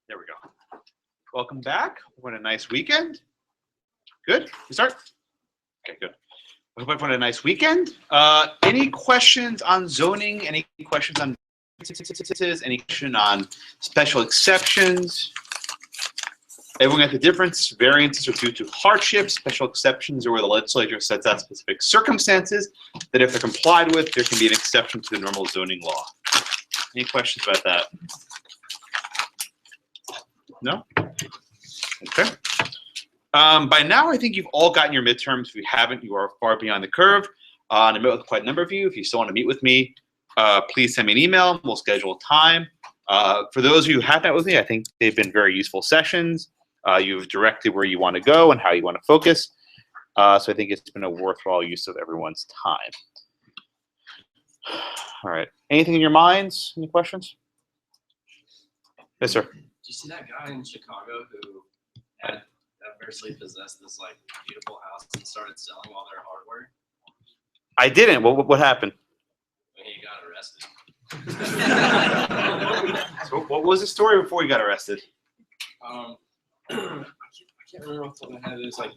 There we go. Welcome back. What a nice weekend. Good. We start? Okay, good. I hope everyone had a nice weekend. Any questions on zoning? Any questions on any question on special exceptions? Everyone got the difference. Variances are due to hardship. Special exceptions are where the legislature sets out specific circumstances that if they're complied with, there can be an exception to the normal zoning law. Any questions about that? No? Okay. By now, I think you've all gotten your midterms. If you haven't, you are far beyond the curve. I met with quite a number of you. If you still want to meet with me, please send me an email. We'll schedule a time. For those of you who have met with me, I think they've been very useful sessions. You've directed where you want to go and how you want to focus. So I think it's been a worthwhile use of everyone's time. All right. Anything in your minds? Any questions? Yes, sir. Did you see that guy in Chicago who had adversely possessed this like beautiful house and started selling all their hardware? I didn't. What happened? He got arrested. So what was the story before he got arrested? I can't remember off the top of my head. It was like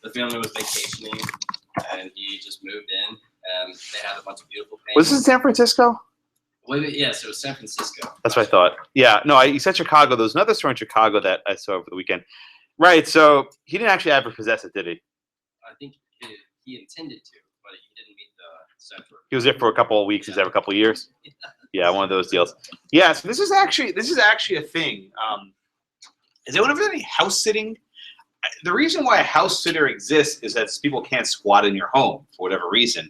the family was vacationing and he just moved in and they had a bunch of beautiful paintings. Was this in San Francisco? Well, yes, it was San Francisco. That's what I thought. Yeah, no, you said Chicago. There was another store in Chicago that I saw over the weekend. Right, so he didn't actually ever possess it, did he? I think he intended to, but he didn't meet the statute. He was there for a couple of weeks. He's there for a couple of years. Yeah, one of those deals. Yeah, so this is actually a thing. Has anyone ever done any house sitting? The reason why a house sitter exists is that people can't squat in your home for whatever reason.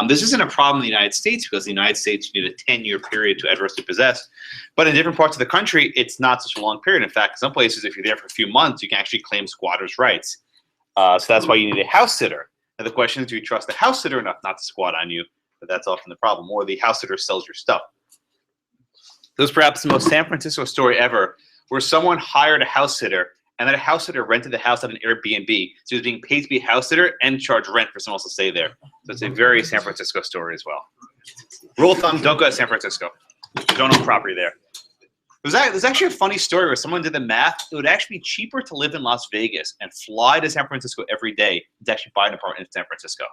This isn't a problem in the United States because in the United States you need a 10-year period to adversely possess. But in different parts of the country, it's not such a long period. In fact, in some places, if you're there for a few months, you can actually claim squatters' rights. So that's why you need a house sitter. Now the question is, do you trust the house sitter enough not to squat on you? But that's often the problem. Or the house sitter sells your stuff. This was perhaps the most San Francisco story ever, where someone hired a house sitter, and that house sitter rented the house at an Airbnb. So he was being paid to be a house sitter and charge rent for someone else to stay there. So it's a very San Francisco story as well. Rule of thumb, don't go to San Francisco. Don't own property there. There's actually a funny story where someone did the math. It would actually be cheaper to live in Las Vegas and fly to San Francisco every day than to actually buy an apartment in San Francisco.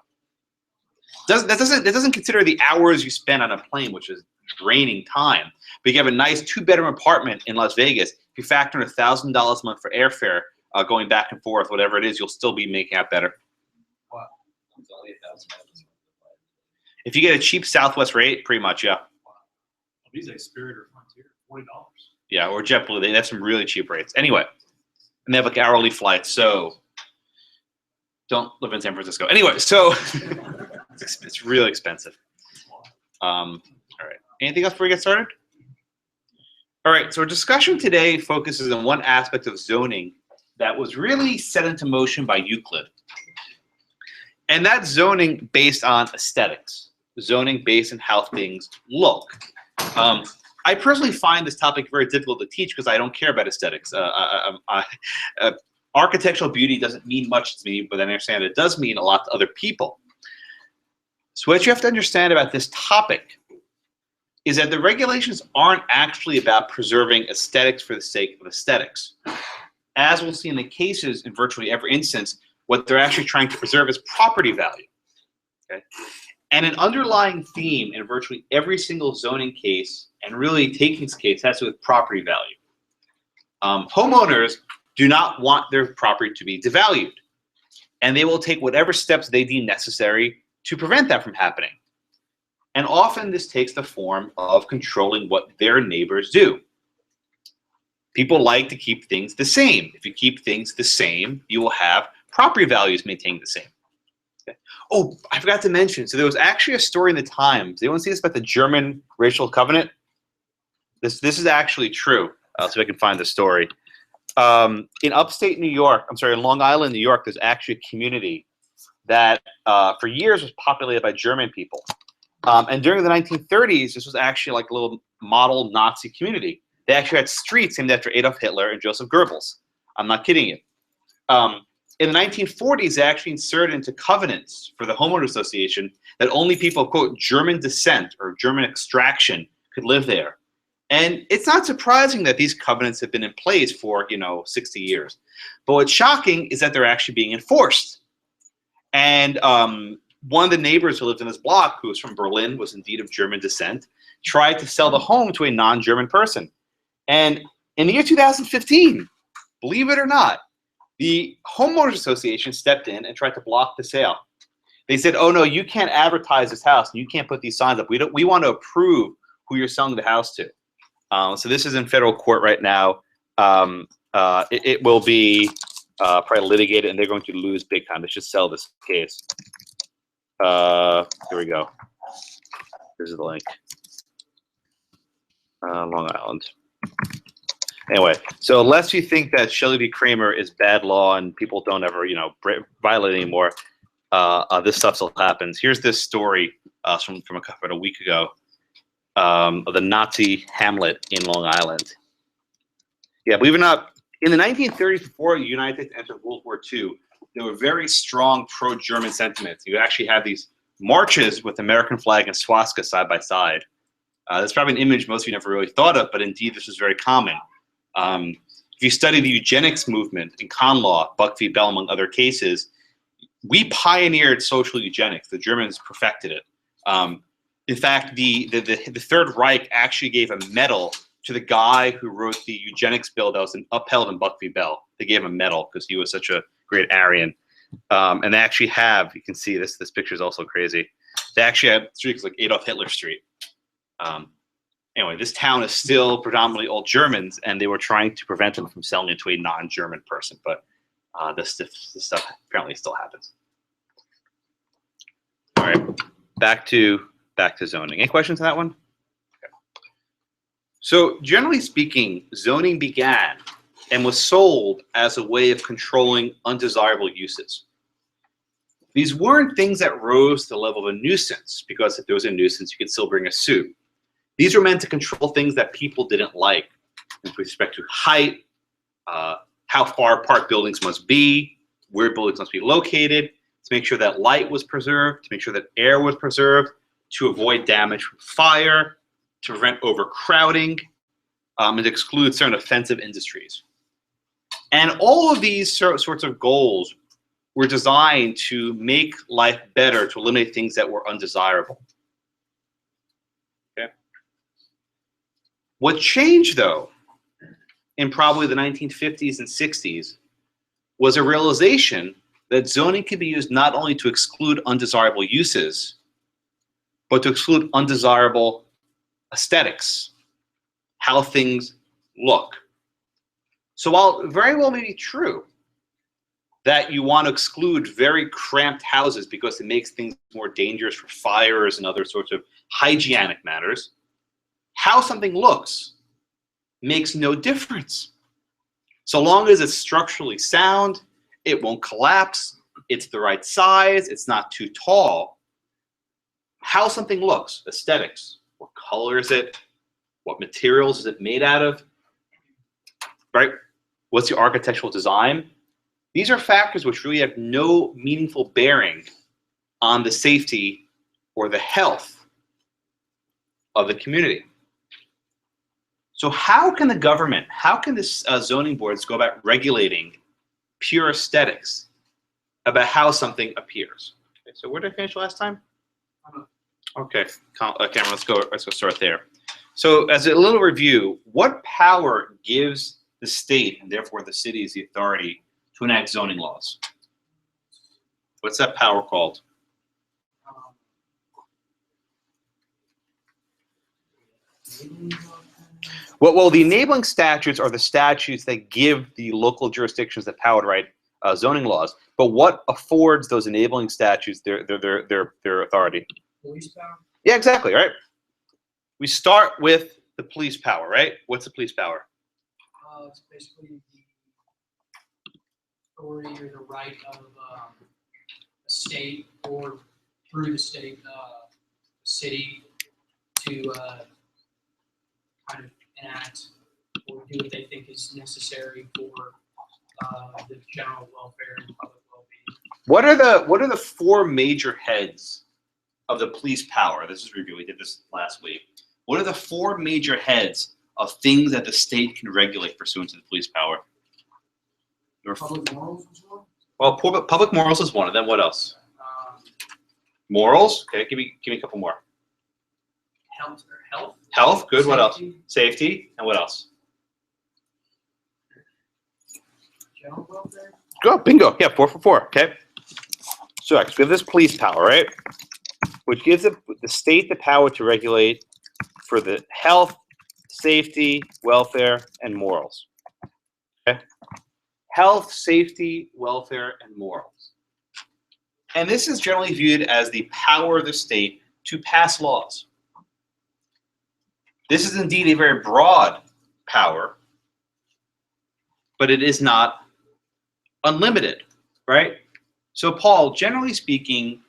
That doesn't consider the hours you spend on a plane, which is draining time. But you have a nice 2-bedroom apartment in Las Vegas. If you factor in $1,000 a month for airfare, going back and forth, whatever it is, you'll still be making out better. Wow. It's only $1,000. If you get a cheap Southwest rate, pretty much, yeah. Wow. Well, these like Spirit or Frontier, $40. Yeah, or JetBlue, they have some really cheap rates. Anyway, and they have like hourly flights, so don't live in San Francisco. Anyway, so it's really expensive. All right. Anything else before we get started? All right, so our discussion today focuses on one aspect of zoning that was really set into motion by Euclid. And that's zoning based on aesthetics, zoning based on how things look. I personally find this topic very difficult to teach because I don't care about aesthetics. Architectural beauty doesn't mean much to me, but I understand it does mean a lot to other people. So what you have to understand about this topic is that the regulations aren't actually about preserving aesthetics for the sake of aesthetics. As we'll see in the cases in virtually every instance, what they're actually trying to preserve is property value. Okay? And an underlying theme in virtually every single zoning case, and really takings case, has to do with property value. Homeowners do not want their property to be devalued, and they will take whatever steps they deem necessary to prevent that from happening. And often this takes the form of controlling what their neighbors do. People like to keep things the same. If you keep things the same, you will have property values maintained the same. Okay. Oh, I forgot to mention, so there was actually a story in the Times. Did anyone see this about the German racial covenant? This is actually true. I'll see if I can find the story. In upstate New York, in Long Island, New York, there's actually a community that for years was populated by German people. And during the 1930s, this was actually like a little model Nazi community. They actually had streets named after Adolf Hitler and Joseph Goebbels. I'm not kidding you. In the 1940s, they actually inserted into covenants for the homeowner association that only people of, quote, German descent or German extraction could live there. And it's not surprising that these covenants have been in place for, 60 years. But what's shocking is that they're actually being enforced. And one of the neighbors who lived in this block, who was from Berlin, was indeed of German descent, tried to sell the home to a non-German person. And in the year 2015, believe it or not, the homeowners association stepped in and tried to block the sale. They said, "Oh no, you can't advertise this house, and you can't put these signs up. We want to approve who you're selling the house to." So this is in federal court right now. It will be probably litigated, and they're going to lose big time. They should sell this case. Here we go. Here's the link. Long Island. Anyway, so unless you think that Shelley v. Kramer is bad law and people don't ever, violate anymore, this stuff still happens. Here's this story from about a week ago of the Nazi hamlet in Long Island. Yeah, believe it or not, in the 1930s, before the United States entered World War II, there were very strong pro-German sentiments. You actually have these marches with American flag and swastika side by side. That's probably an image most of you never really thought of, but indeed this was very common. If you study the eugenics movement in con law, Buck v. Bell, among other cases, we pioneered social eugenics. The Germans perfected it. In fact, the Third Reich actually gave a medal to the guy who wrote the eugenics bill that was upheld in Buck v. Bell. They gave him a medal because he was such a great Aryan. And they actually have, you can see this picture is also crazy. They actually have streets like Adolf Hitler Street. Anyway, this town is still predominantly old Germans, and they were trying to prevent them from selling it to a non-German person. But this stuff apparently still happens. All right, back to zoning. Any questions on that one? Okay. So generally speaking, zoning began and was sold as a way of controlling undesirable uses. These weren't things that rose to the level of a nuisance, because if there was a nuisance, you could still bring a suit. These were meant to control things that people didn't like with respect to height, how far apart buildings must be, where buildings must be located, to make sure that light was preserved, to make sure that air was preserved, to avoid damage from fire, to prevent overcrowding, and to exclude certain offensive industries. And all of these sorts of goals were designed to make life better, to eliminate things that were undesirable. Okay. What changed, though, in probably the 1950s and 60s was a realization that zoning could be used not only to exclude undesirable uses, but to exclude undesirable aesthetics, how things look. So while it very well may be true that you want to exclude very cramped houses because it makes things more dangerous for fires and other sorts of hygienic matters, how something looks makes no difference. So long as it's structurally sound, it won't collapse, it's the right size, it's not too tall. How something looks, aesthetics, what color is it, what materials is it made out of, right? What's the architectural design? These are factors which really have no meaningful bearing on the safety or the health of the community. So how can the government, how can this zoning boards go about regulating pure aesthetics about how something appears? Okay, so where did I finish last time? Okay, Cameron, let's go start there. So as a little review, what power gives the state, and therefore the cities, the authority to enact zoning laws? What's that power called? Well, the enabling statutes are the statutes that give the local jurisdictions the power to write zoning laws. But what affords those enabling statutes their authority? Police power? Yeah, exactly, right? We start with the police power, right? What's the police power? It's basically the authority or the right of a state or through the state, city to kind of enact or do what they think is necessary for the general welfare and public well-being. What are the four major heads of the police power? This is review. We did this last week. What are the four major heads of things that the state can regulate pursuant to the police power? Public morals as well. Well, public morals is one of them. What else? Um, Morals. Okay, give me a couple more. Health. Health. Good. What else? Safety. Safety. And what else? General welfare. Go. Bingo. Yeah, 4 for 4. Okay. So next, we have this police power, right? Which gives the state the power to regulate for the health, safety, welfare, and morals. Okay? Health, safety, welfare, and morals. And this is generally viewed as the power of the state to pass laws. This is indeed a very broad power, but it is not unlimited, right? So Paul, generally speaking,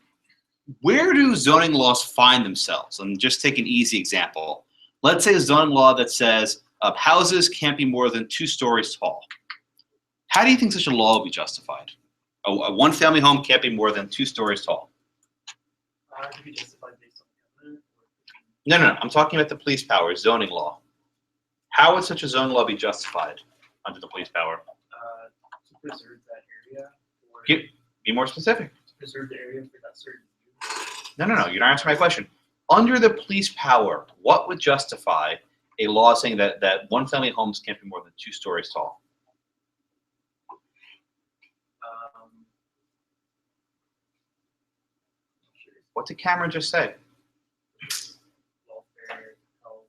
where do zoning laws find themselves? And just take an easy example. Let's say a zoning law that says houses can't be more than 2 stories tall. How do you think such a law will be justified? A one-family home can't be more than 2 stories tall. To be justified based on the covenant? No. I'm talking about the police power, zoning law. How would such a zoning law be justified under the police power? To preserve that area. Or Be more specific. to preserve the area for that certain use. No. You're not answering my question. Under the police power, what would justify a law saying that one-family homes can't be more than 2 stories tall? What did Cameron just say? Welfare, health,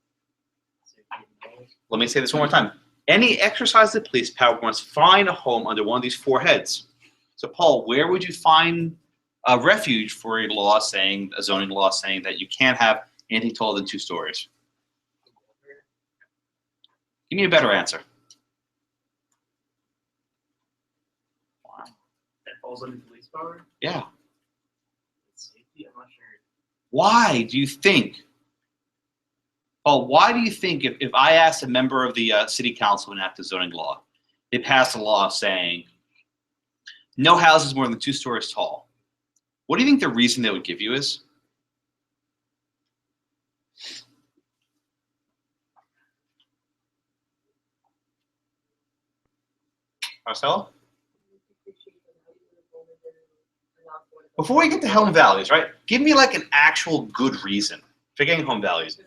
safety, and morals. Let me say this one more time. Any exercise of police power must find a home under one of these 4 heads. So, Paul, where would you find a refuge for a zoning law saying that you can't have anything taller than 2 stories? Give me a better answer. Wow. That falls under police power. Yeah. Safety, I'm not sure. Why do you think, Paul, why do you think if I asked a member of the city council to enact a zoning law, they passed a law saying no houses more than 2 stories tall, what do you think the reason they would give you is? Marcelo? Before we get to home values, right? Give me like an actual good reason. Forgetting home values.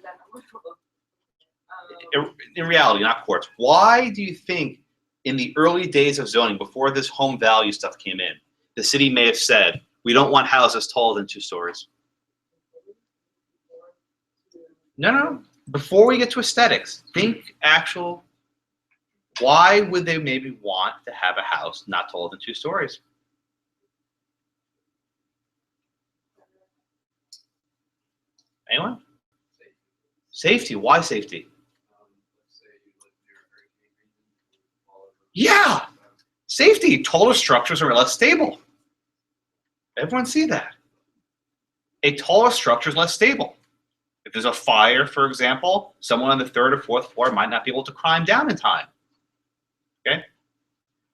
In reality, not courts. Why do you think in the early days of zoning, before this home value stuff came in, the city may have said, we don't want houses taller than 2 stories? No. Before we get to aesthetics, think actual, why would they maybe want to have a house not taller than 2 stories? Anyone? Safety. Why safety? Let's say you live near a hurricane region. Yeah. Safety. Taller structures are less stable. Everyone see that. A taller structure is less stable. If there's a fire, for example, someone on the 3rd or 4th floor might not be able to climb down in time. Okay?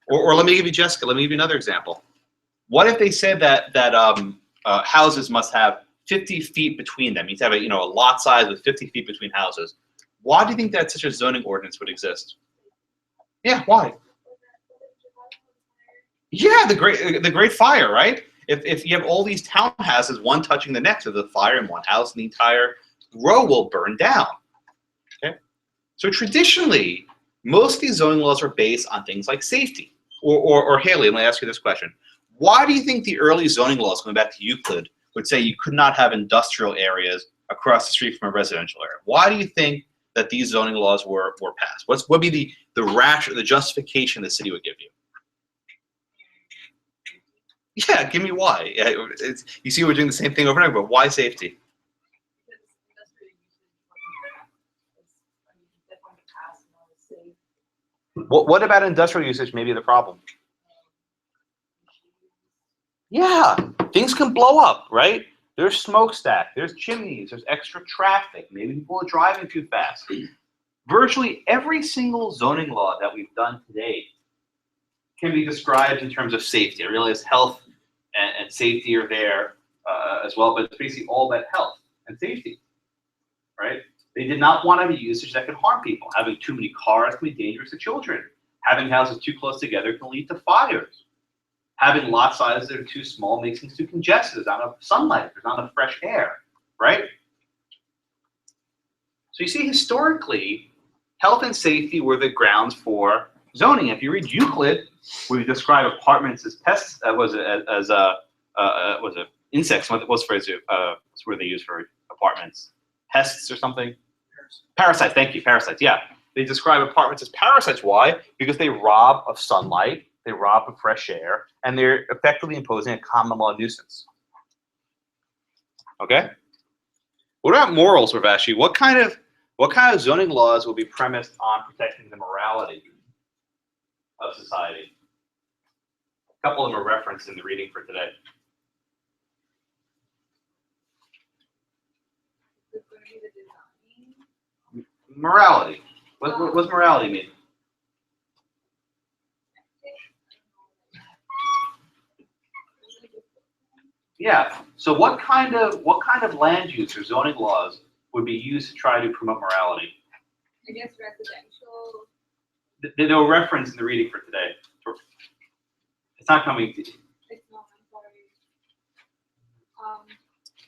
Or let me give you, Jessica, let me give you another example. What if they said that houses must have 50 feet between them? You need to have a lot size with 50 feet between houses. Why do you think that such a zoning ordinance would exist? Yeah, why? Yeah, the Great Fire, right? If you have all these townhouses, one touching the next of the fire in one house, and the entire row will burn down. Okay, so traditionally, most of these zoning laws are based on things like safety. Or Haley, let me ask you this question: why do you think the early zoning laws, going back to Euclid, would say you could not have industrial areas across the street from a residential area? Why do you think that these zoning laws were passed? What would be the justification the city would give you? Yeah, give me why. You see, we're doing the same thing over and over, but why safety? What about industrial usage may be the problem? Yeah, things can blow up, right? There's smokestack, there's chimneys, there's extra traffic. Maybe people are driving too fast. Virtually every single zoning law that we've done today can be described in terms of safety. I realize health and safety are there as well, but it's basically all about health and safety, right? They did not want to have a usage that could harm people. Having too many cars can be dangerous to children. Having houses too close together can lead to fires. Having lot sizes that are too small makes things too congested. There's not enough sunlight. There's not enough fresh air, right? So you see, historically, health and safety were the grounds for zoning. If you read Euclid, where you describe apartments as pests, was it insects? What was the phrase? What's where they use for apartments? Pests or something? Parasites. Thank you. Parasites. Yeah, they describe apartments as parasites. Why? Because they rob of sunlight, they rob of fresh air, and they're effectively imposing a common law nuisance. Okay. What about morals, Ravashi? What kind of zoning laws will be premised on protecting the morality of society? A couple of them are referenced in the reading for today. Morality. What does morality mean? Yeah. So what kind of land use or zoning laws would be used to try to promote morality? I guess residential. There's no reference in the reading for today. It's not coming to you. It's not, I'm sorry.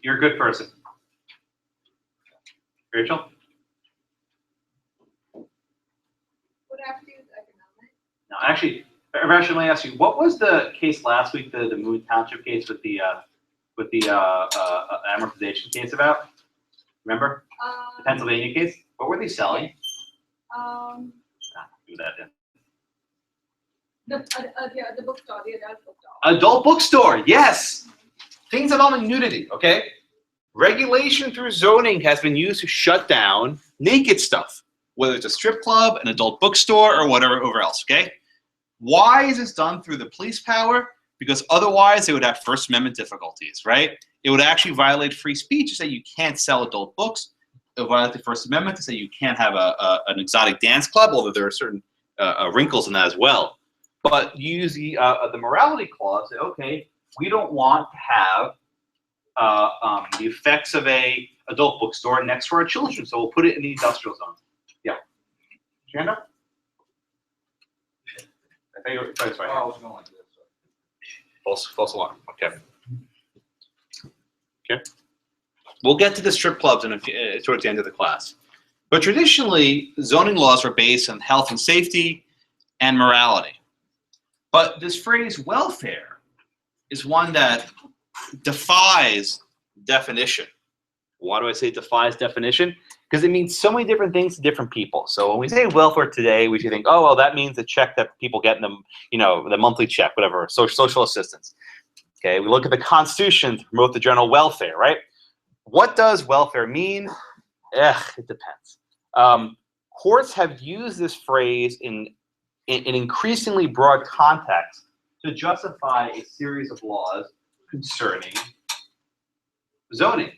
You're a good person. Rachel? Would have to do with economic. No, actually, let me ask you, what was the case last week, the Moon Township case with the amortization case about? Remember? The Pennsylvania case? What were they selling? Do that then. The bookstore, the adult bookstore. Adult bookstore, yes. Things involving nudity, okay? Regulation through zoning has been used to shut down naked stuff, whether it's a strip club, an adult bookstore, or whatever else, okay? Why is this done through the police power? Because otherwise they would have First Amendment difficulties, right? It would actually violate free speech to say you can't sell adult books. It would violate the First Amendment to say you can't have an exotic dance club, although there are certain wrinkles in that as well. But you use the morality clause, say, okay, we don't want to have the effects of a adult bookstore next to our children, so we'll put it in the industrial zone. Yeah. Hand up? I think you're right. Oh, I was going like this. False alarm. Okay. Okay. We'll get to the strip clubs towards the end of the class. But traditionally, zoning laws are based on health and safety and morality. But this phrase welfare is one that defies definition. Why do I say defies definition? Because it means so many different things to different people. So when we say welfare today, we should think, oh, well, that means the check that people get in the, the monthly check, whatever, social assistance. Okay, we look at the Constitution to promote the general welfare, right? What does welfare mean? It depends. Courts have used this phrase in increasingly broad context to justify a series of laws concerning zoning,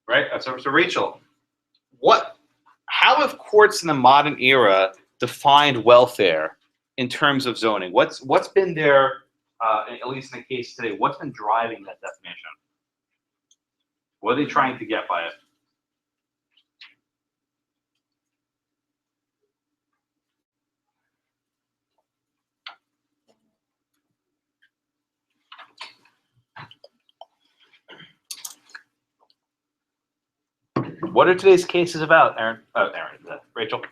right? So Rachel, how have courts in the modern era defined welfare in terms of zoning? What's been their, at least in the case today, what's been driving that definition? What are they trying to get by it? What are today's cases about, Aaron? Rachel.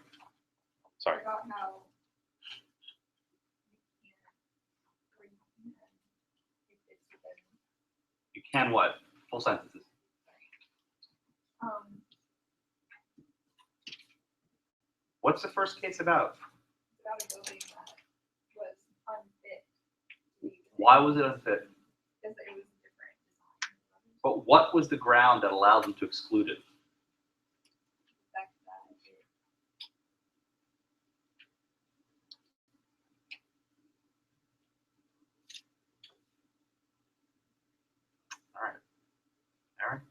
Sorry. About how You can what? Full sentences. What's the first case about? about a building that was unfit to be used. Why was it unfit? Because it was different design. But what was the ground that allowed them to exclude it? The fact that it All right. Aaron?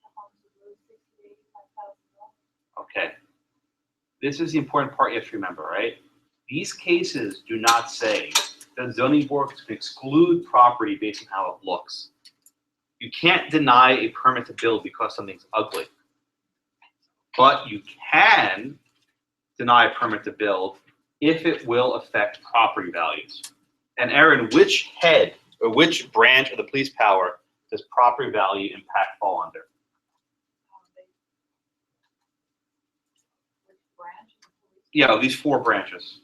the homes were $60,000 to $85,000. Okay. This is the important part you have to remember, right? These cases do not say that zoning boards can exclude property based on how it looks. You can't deny a permit to build because something's ugly. but you can deny a permit to build if it will affect property values. And Aaron, which head or which branch of the police power does property value impact fall under? Which branch of the police? Yeah, these 4 branches.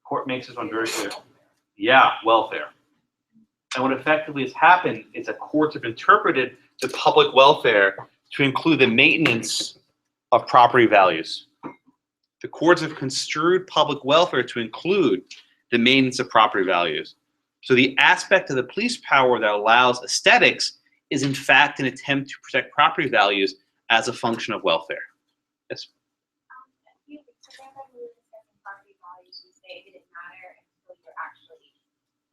Court makes this one very clear. Yeah, welfare. And what effectively has happened is that courts have interpreted the public welfare to include the maintenance of property values. The courts have construed public welfare to include the maintenance of property values. So the aspect of the police power that allows aesthetics is in fact an attempt to protect property values as a function of welfare. Yes. If you remove certain property values, you say it didn't matter until you're actually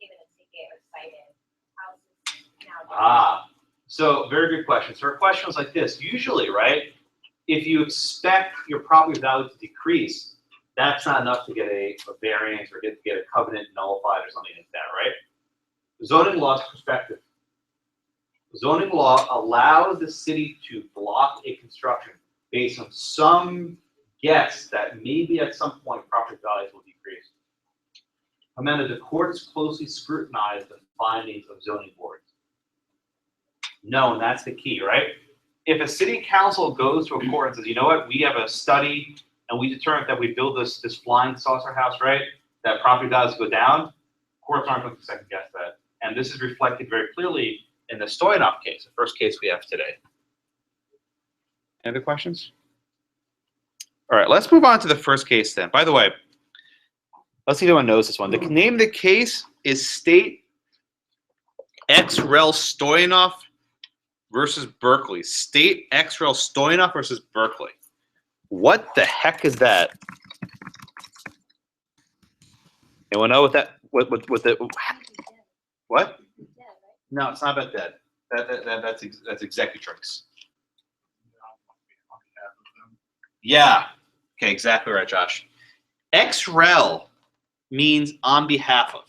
given a ticket or cited. How is this now different? So very good question. So our question was like this. Usually, right, if you expect your property value to decrease, that's not enough to get a variance or get a covenant nullified or something like that, right? Zoning law's perspective. Zoning law allows the city to block a construction based on some guess that maybe at some point property values will decrease. Amanda, the courts closely scrutinize the findings of zoning boards. No, and that's the key, right? If a city council goes to a court and says, you know what, we have a study and we determined that we build this flying saucer house, right, that property values go down, courts aren't going to second guess that. And this is reflected very clearly in the Stoyanoff case, the first case we have today. Any other questions? All right, let's move on to the first case then. By the way, let's see if anyone knows this one. The name of the case is State Exrel Stoyanoff versus Berkeley. State Exrel Stoyanoff versus Berkeley. What the heck is that? Anyone know what that? What the? What? No, it's not about dead. That's executrix. Yeah. Okay, exactly right, Josh. Exrel means on behalf of.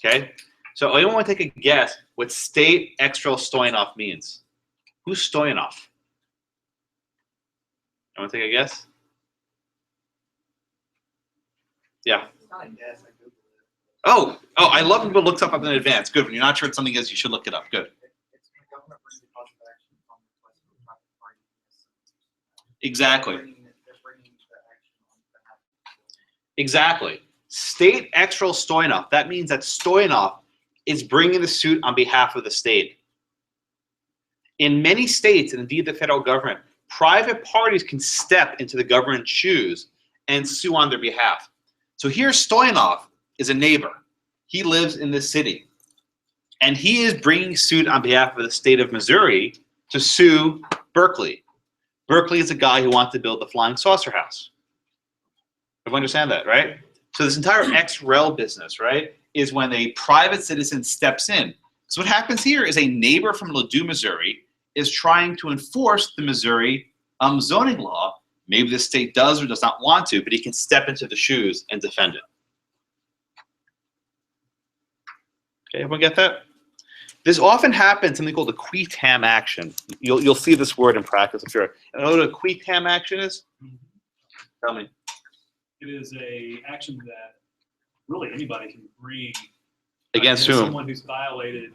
Okay. So anyone want to take a guess what State Exrel Stoyanoff means? Who's Stoyanoff? You want to take a guess? Yeah. It's not a guess, I Googled it. Oh, I love when people look stuff up in advance. Good. When you're not sure what something is, you should look it up. Good. It's when government brings a cause of action on request of a private party. Exactly. They're bringing the action on behalf of the city. Exactly. State Exrel Stoyanoff. That means that Stoyanoff is bringing the suit on behalf of the state. In many states, and indeed the federal government, private parties can step into the government's shoes and sue on their behalf. So here Stoyanoff is a neighbor. He lives in this city. And he is bringing suit on behalf of the state of Missouri to sue Berkeley. Berkeley is a guy who wants to build the flying saucer house. Everyone understand that, right? So this entire Exrel business, right, is when a private citizen steps in. So what happens here is a neighbor from Ladue, Missouri, is trying to enforce the Missouri zoning law. Maybe the state does or does not want to, but he can step into the shoes and defend it. Okay, everyone get that? This often happens, something called a Qui Tam action. You'll see this word in practice, I'm sure. You know what a Qui Tam action is? Tell me. It is a action that really anybody can bring Against whom? someone who's violated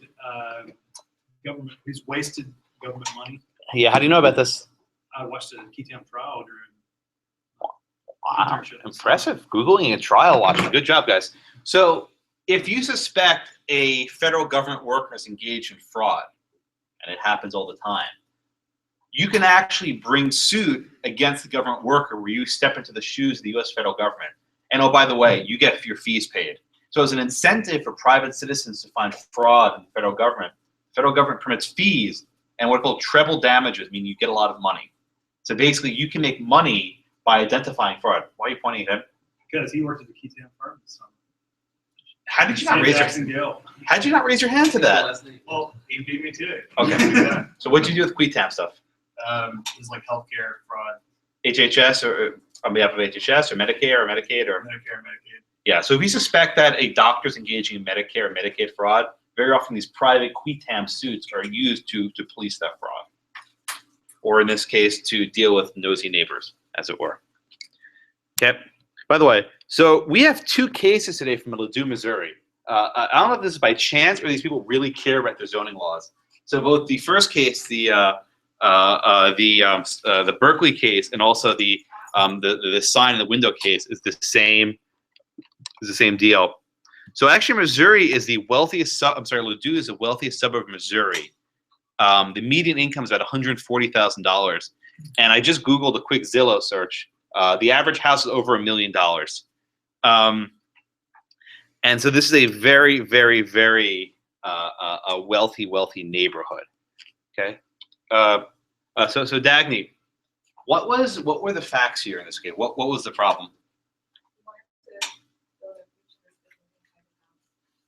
government, who's wasted government money. Yeah, how do you know about this? I watched a Qui Tam trial during Wow, internship. impressive. Googling a trial watching. Good job, guys. So if you suspect a federal government worker is engaged in fraud, and it happens all the time, you can actually bring suit against the government worker where you step into the shoes of the U.S. federal government. And oh, by the way, you get your fees paid. So as an incentive for private citizens to find fraud in the federal government permits fees and what are called treble damages, meaning you get a lot of money. So basically, you can make money by identifying fraud. Why are you pointing at him? Because he worked at the Qui Tam firm this summer. How did you not raise How did you not raise your hand to that? Well, he beat me to it. Okay. So what did you do with Qui Tam stuff? It's like healthcare fraud, HHS or on behalf of HHS or Medicare or Medicaid or? Medicare, Medicaid. Yeah, so if you suspect that a doctor's engaging in Medicare or Medicaid fraud, very often these private Qui Tam suits are used to police that fraud. or in this case, to deal with nosy neighbors, as it were. Okay. By the way, so we have 2 cases today from Ladue, Missouri. I don't know if this is by chance or these people really care about their zoning laws. So both the first case, the Berkeley case, and also the sign in the window case is the same. Is the same deal. So actually, Missouri is the wealthiest. Ladue is the wealthiest suburb of Missouri. The median income is about $140,000, and I just Googled a quick Zillow search. The average house is over $1 million. And so this is a very, very, very a wealthy neighborhood. Okay. So Dagny, what were the facts here in this case? What was the problem?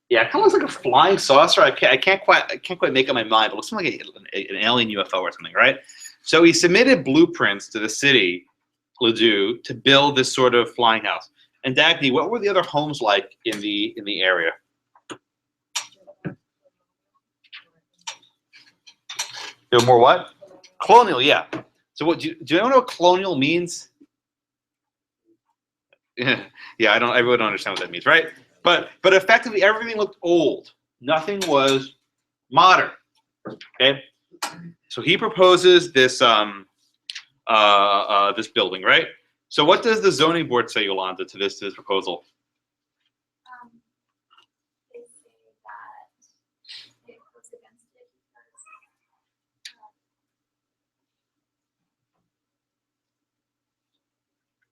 Yeah, it kind of looks like a flying saucer. I can't quite make up my mind. It looks like an alien UFO or something, right? So he submitted blueprints to the city, Ladue, to build this sort of flying house. And Dagny, what were the other homes like in the area? There were more what? Colonial, yeah. So what do you know what colonial means? Yeah, I really don't understand what that means, right? But effectively everything looked old. Nothing was modern. Okay? So he proposes this this building, right? So what does the zoning board say, Yolanda, to this proposal? They say that it goes against it because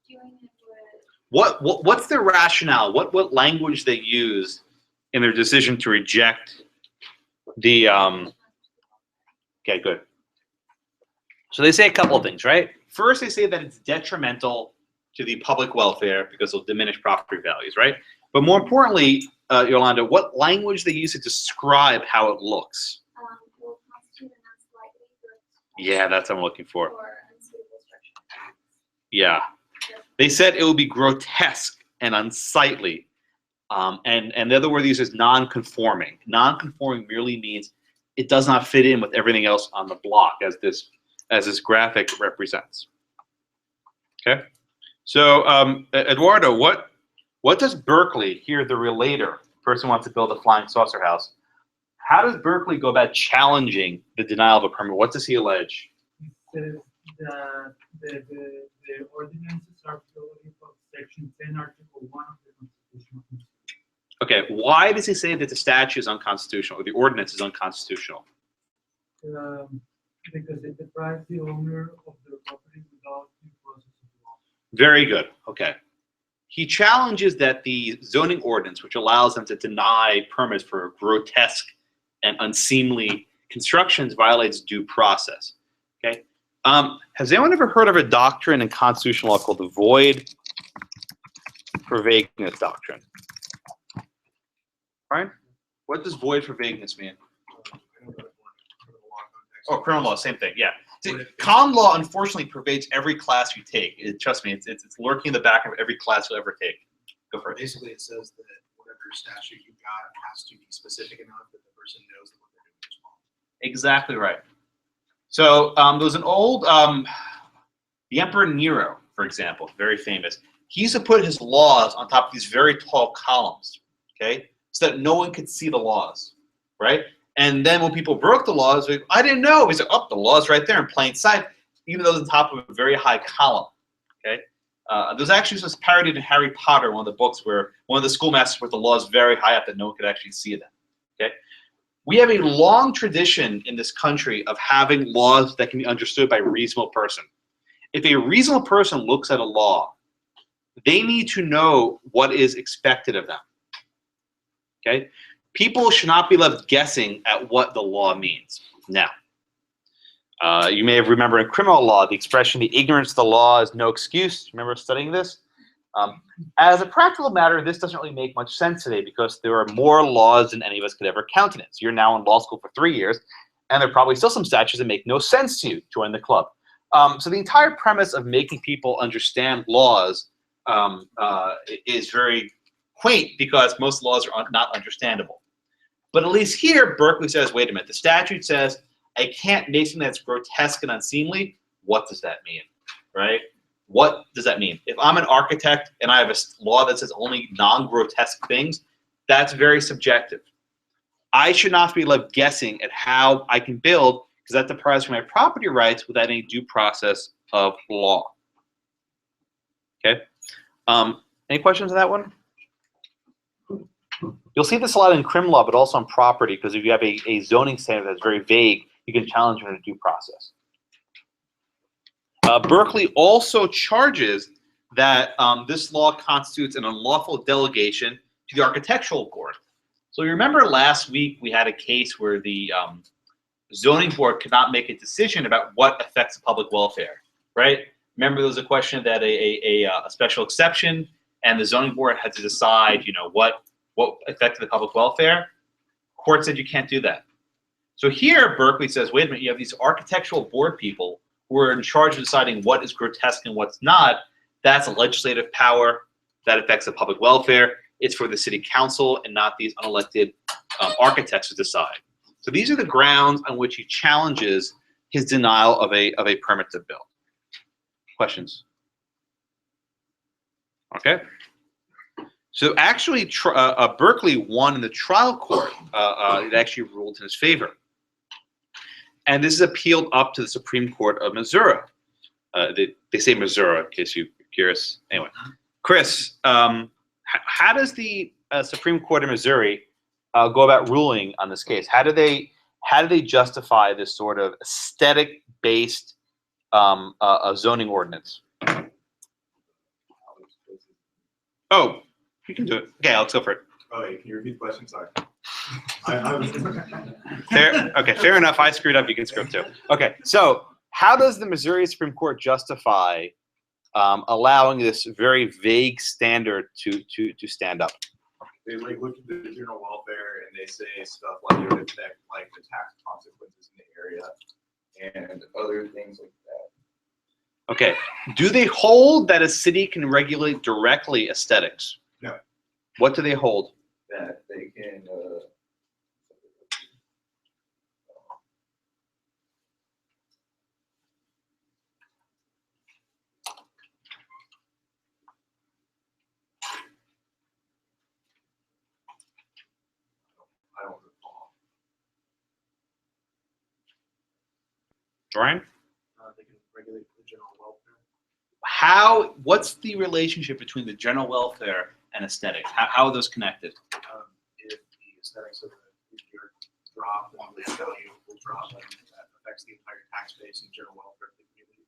doing it would. What's their rationale? What language they use in their decision to reject the okay, good. So they say a couple of things, right? First, they say that it's detrimental to the public welfare because it'll diminish property values, right? But more importantly, Yolanda, what language they use to describe how it looks? Will constitute an unsightly growth Yeah, that's what I'm looking for. or unsuitable structure. Yeah. They said it will be grotesque and unsightly. And the other word they use is non-conforming. Non-conforming merely means it does not fit in with everything else on the block, as this graphic represents. Okay. So Eduardo, what does Berkeley, here the relator, person who wants to build a flying saucer house, how does Berkeley go about challenging the denial of a permit? What does he allege? It says that the ordinances are purely from section 10, article 1 of the Constitution. Okay, why does he say that the statute is unconstitutional or the ordinance is unconstitutional? Because it deprives the owner of their property without due process of law. Very good. Okay. He challenges that the zoning ordinance, which allows them to deny permits for grotesque and unseemly constructions, violates due process. Okay. Has anyone ever heard of a doctrine in constitutional law called the void for vagueness doctrine? Right? What does void for vagueness mean? Oh, criminal law, same thing. Yeah. See, common law unfortunately pervades every class you take. Trust me, it's lurking in the back of every class you'll ever take. Go for it. Basically, it says that whatever statute you got has to be specific enough that the person knows that what they're doing is wrong. Exactly right. So there was an old, the Emperor Nero, for example, very famous. He used to put his laws on top of these very tall columns, okay, so that no one could see the laws, right? And then when people broke the laws, I didn't know. He said, oh, the law's right there in plain sight, even though it's on top of a very high column, okay? There's actually this parodied in Harry Potter, one of the books, where one of the schoolmasters put the laws very high up that no one could actually see them, okay? We have a long tradition in this country of having laws that can be understood by a reasonable person. If a reasonable person looks at a law, they need to know what is expected of them, okay? People should not be left guessing at what the law means. Now, you may have remembered in criminal law, the expression, the ignorance of the law is no excuse. Remember studying this? As a practical matter, this doesn't really make much sense today because there are more laws than any of us could ever countenance. You're now in law school for 3 years, and there are probably still some statutes that make no sense to you. Join the club. So the entire premise of making people understand laws is very quaint because most laws are not understandable. But at least here, Berkeley says, wait a minute, the statute says I can't make something that's grotesque and unseemly. What does that mean, right? What does that mean? If I'm an architect and I have a law that says only non-grotesque things, that's very subjective. I should not be left guessing at how I can build, because that deprives me of my property rights without any due process of law. Okay. Any questions on that one? You'll see this a lot in crim law, but also in property, because if you have a zoning standard that's very vague, you can challenge it in a due process. Berkeley also charges that this law constitutes an unlawful delegation to the architectural board. So you remember last week we had a case where the zoning board could not make a decision about what affects the public welfare, right? Remember there was a question that a special exception, and the zoning board had to decide, you know, what affected the public welfare. Court said you can't do that. So here Berkeley says, wait a minute, you have these architectural board people who are in charge of deciding what is grotesque and what's not. That's a legislative power that affects the public welfare. It's for the city council and not these unelected architects to decide. So these are the grounds on which he challenges his denial of a permit to build. Questions? Okay. So actually, Berkeley won in the trial court. It actually ruled in his favor. And this is appealed up to the Supreme Court of Missouri. They say Missouri, in case you're curious. Anyway, Chris, how does the Supreme Court of Missouri go about ruling on this case? How do they justify this sort of aesthetic-based zoning ordinance? Oh, you can do it. Okay, let's go for it. Oh, wait, can you repeat the question? Sorry. Fair, okay, fair enough. I screwed up. You can screw up too. Okay, so how does the Missouri Supreme Court justify allowing this very vague standard to stand up? They like look at the general welfare and they say stuff like it would affect like the tax consequences in the area and other things like that. Okay, do they hold that a city can regulate directly aesthetics? No. What do they hold? That they can. I don't recall. Brian? They can regulate the general welfare. What's the relationship between the general welfare and aesthetics? How are those connected? If the aesthetics of the year drop, then the value will drop, and that affects the entire tax base and general welfare of the community.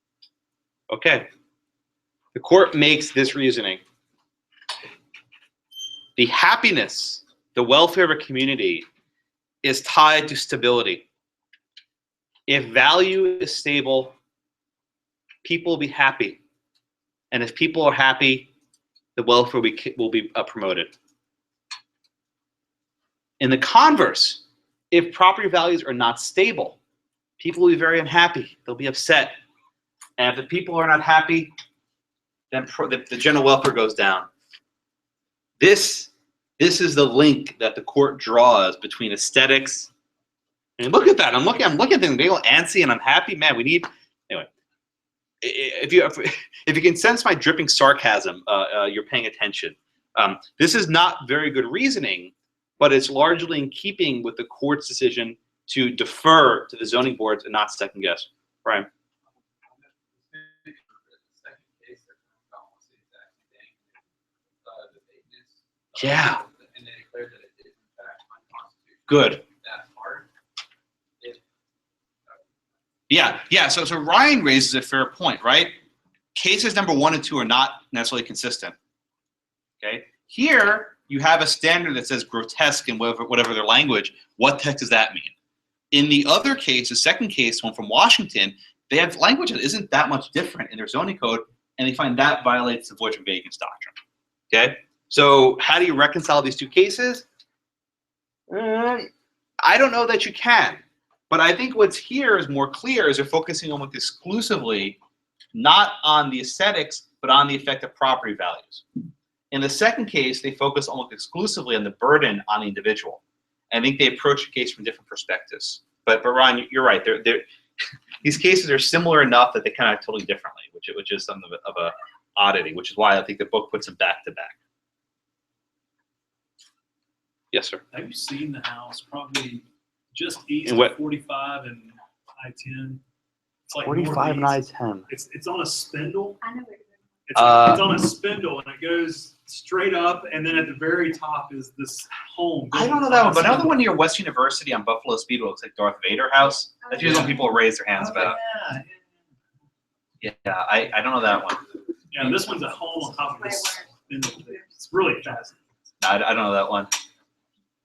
Okay. The court makes this reasoning. The happiness, the welfare of a community is tied to stability. If value is stable, people will be happy. And if people are happy, the welfare will be promoted. In the converse, if property values are not stable, people will be very unhappy. They'll be upset. And if the people are not happy, then the general welfare goes down. This is the link that the court draws between aesthetics. And look at that. I'm looking at them being all antsy and unhappy. Man, we need. Anyway, if you can sense my dripping sarcasm, you're paying attention. This is not very good reasoning, but it's largely in keeping with the court's decision to defer to the zoning boards and not second guess. Brian. Yeah. And they declared that it is in fact unconstitutional. Good. That part. Yeah. So Ryan raises a fair point, right? Cases number 1 and 2 are not necessarily consistent. Okay. Here you have a standard that says grotesque in whatever their language. What the heck does that mean? In the other case, the second case, one from Washington, they have language that isn't that much different in their zoning code, and they find that violates the void for vagueness doctrine. Okay. So how do you reconcile these two cases? I don't know that you can, but I think what's here is more clear is they're focusing almost exclusively not on the aesthetics, but on the effect of property values. In the second case, they focus almost exclusively on the burden on the individual. I think they approach the case from different perspectives. But Ron, you're right. These cases are similar enough that they kind of act totally differently, which is something of a oddity, which is why I think the book puts them back to back. Yes, sir. Have you seen the house? Probably just east And what- of 45 and I-10. It's like 45 and northeast. I-10. It's on a spindle. I know where you're It's on a spindle, and it goes straight up, and then at the very top is this home. I don't know that one, but another one near West University on Buffalo Speedway looks like Darth Vader House. That's usually when people raise their hands about. Yeah, I don't know that one. Yeah, this one's a home on top of this spindle thing. It's really fascinating. No, I don't know that one.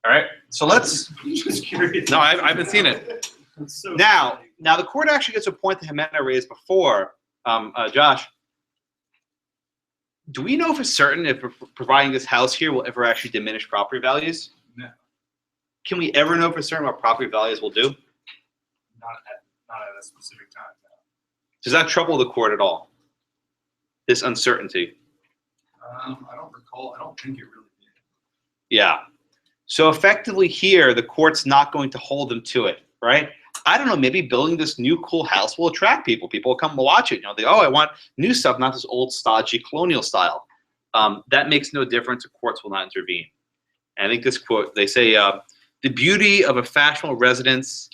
All right, so let's. I'm just curious. No, I haven't seen it. It's so Now fascinating. the court actually gets to a point that Jimena raised before. Josh, do we know for certain if providing this house here will ever actually diminish property values? No. Can we ever know for certain what property values will do? Not at a specific time. No. Does that trouble the court at all? This uncertainty? I don't recall. I don't think it really did. Yeah. So effectively here, the court's not going to hold them to it, right? I don't know, maybe building this new cool house will attract people. People will come watch it. You know, I want new stuff, not this old stodgy colonial style. That makes no difference. The courts will not intervene. And I think this quote, they say, the beauty of a fashionable residence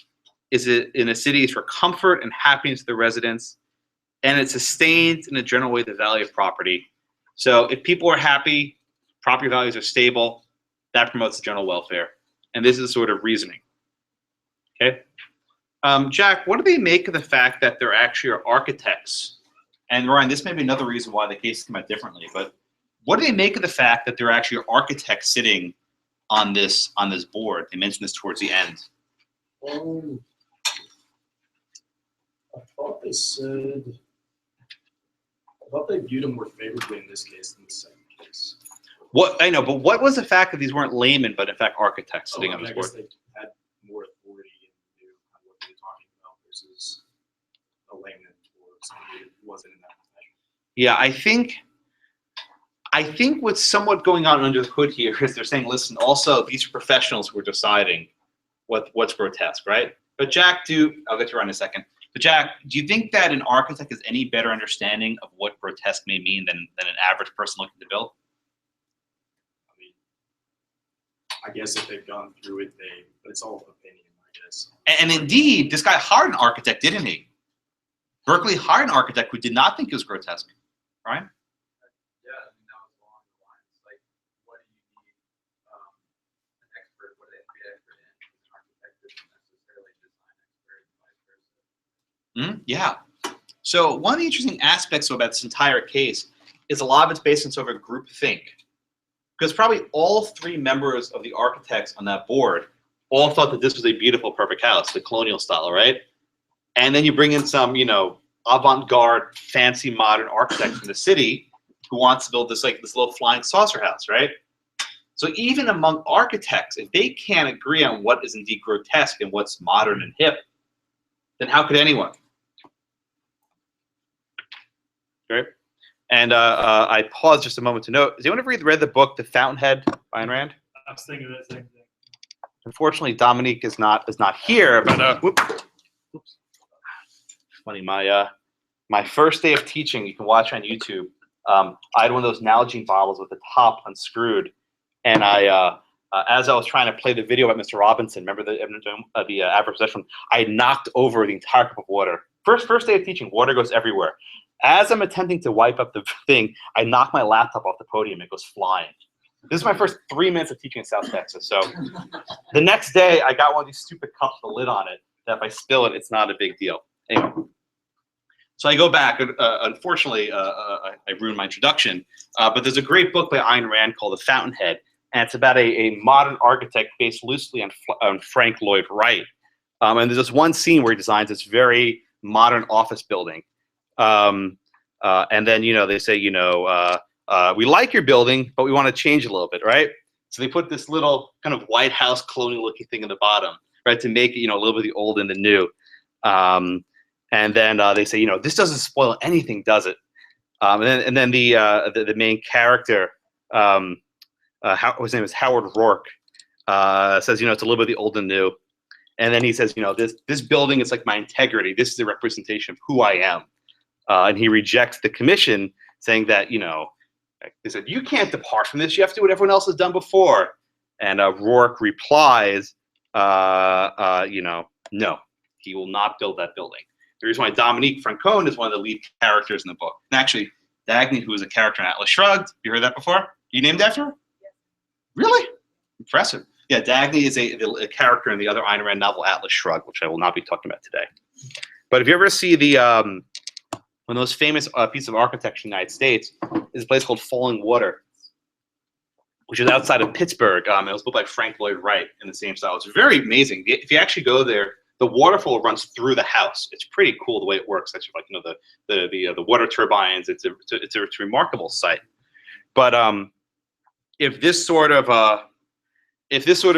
in a city is for comfort and happiness of the residents, and it sustains in a general way the value of property. So if people are happy, property values are stable, that promotes the general welfare. And this is sort of reasoning. Okay. Jack, what do they make of the fact that there actually are architects? And Ryan, this may be another reason why the case came out differently, but what do they make of the fact that there actually are architects sitting on this board? They mentioned this towards the end. I thought they viewed him more favorably in this case than the second case. What I know, but what was the fact that these weren't laymen, but in fact architects sitting on this I board? guess they had more authority and knew kind of what they were talking about versus a layman or somebody who wasn't in that profession. Yeah, I think what's somewhat going on under the hood here is they're saying, listen, also these are professionals who are deciding what's grotesque, right? But Jack, I'll get to Ryan in a second. But Jack, do you think that an architect has any better understanding of what grotesque may mean than an average person looking to build? I mean, I guess if they've gone through it, but it's all opinion, I guess. And indeed, this guy hired an architect, didn't he? Berkeley hired an architect who did not think it was grotesque, right? Yeah, I mean, that was along the lines. Like, what do you need an expert? What do they have to be expert in? An architect isn't necessarily a design expert, and vice versa. Yeah. So one of the interesting aspects about this entire case is a lot of it's based on sort of a group think. Because probably all three members of the architects on that board all thought that this was a beautiful, perfect house, the colonial style, right? And then you bring in some, avant-garde, fancy, modern architect from the city who wants to build this little flying saucer house, right? So even among architects, if they can't agree on what is indeed grotesque and what's modern and hip, then how could anyone? Right? And I paused just a moment to note, has anyone ever read the book The Fountainhead by Ayn Rand? I was thinking that same thing. Unfortunately, Dominique is not here, but oops. Funny, my first day of teaching, you can watch on YouTube. I had one of those Nalgene bottles with the top unscrewed, and as I was trying to play the video about Mr. Robinson, remember the adverb possession, I knocked over the entire cup of water. First day of teaching, water goes everywhere. As I'm attempting to wipe up the thing, I knock my laptop off the podium. It goes flying. This is my first 3 minutes of teaching in South Texas. So the next day, I got one of these stupid cups with a lid on it that if I spill it, it's not a big deal. Anyway. So I go back. Unfortunately, I ruined my introduction. But there's a great book by Ayn Rand called The Fountainhead. And it's about a modern architect based loosely on Frank Lloyd Wright. And there's this one scene where he designs this very modern office building. And then, they say, we like your building, but we want to change it a little bit, right? So they put this little kind of White House colonial looking thing in the bottom, right, to make it, a little bit of the old and the new. And then they say, this doesn't spoil anything, does it? And then the main character, his name is Howard Rourke, says, it's a little bit of the old and new. And then he says, you know, this building is like my integrity. This is a representation of who I am. And he rejects the commission, saying that, you know, they said, you can't depart from this. You have to do what everyone else has done before. And Rourke replies, you know, no, he will not build that building. The reason why Dominique Francone is one of the lead characters in the book. And actually, Dagny, who was a character in Atlas Shrugged, you heard that before? You named after her? Yes. Really? Impressive. Yeah, Dagny is a character in the other Ayn Rand novel, Atlas Shrugged, which I will not be talking about today. But if you ever see the one of those famous pieces of architecture in the United States is a place called Falling Water, which is outside of Pittsburgh. It was built by Frank Lloyd Wright in the same style. It's very amazing. If you actually go there, the waterfall runs through the house. It's pretty cool the way it works. Actually, like, you know, the water turbines. It's a remarkable site. But if this sort of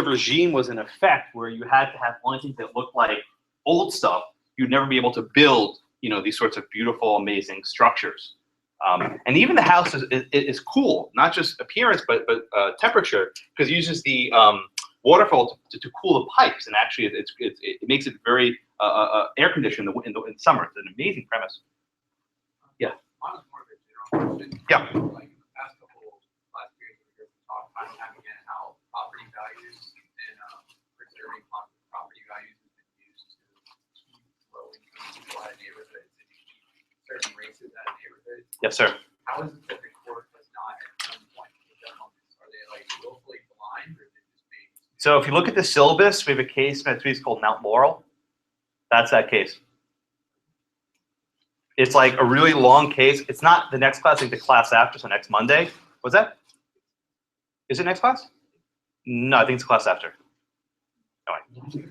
regime was in effect, where you had to have only things that looked like old stuff, you'd never be able to build, you know, these sorts of beautiful, amazing structures. And even the house is cool, not just appearance, but temperature, because it uses the waterfall to cool the pipes, and actually it makes it very air conditioned in summer. It's an amazing premise. Yeah. On more of a general question. Yeah. Like the past couple last periods we talk time and time again how property values and preserving property values has been used to keep low income people out of neighborhoods and keep certain races out of neighborhoods. Yes, sir. How is it that the court has not at some point done on this? Are they like willfully blind, or is it just being? So if you look at the syllabus, we have a case that's called Mount Laurel. That's that case. It's like a really long case. It's not the next class, I think the class after, so next Monday. What's that? Is it next class? No, I think it's class after. Anyway.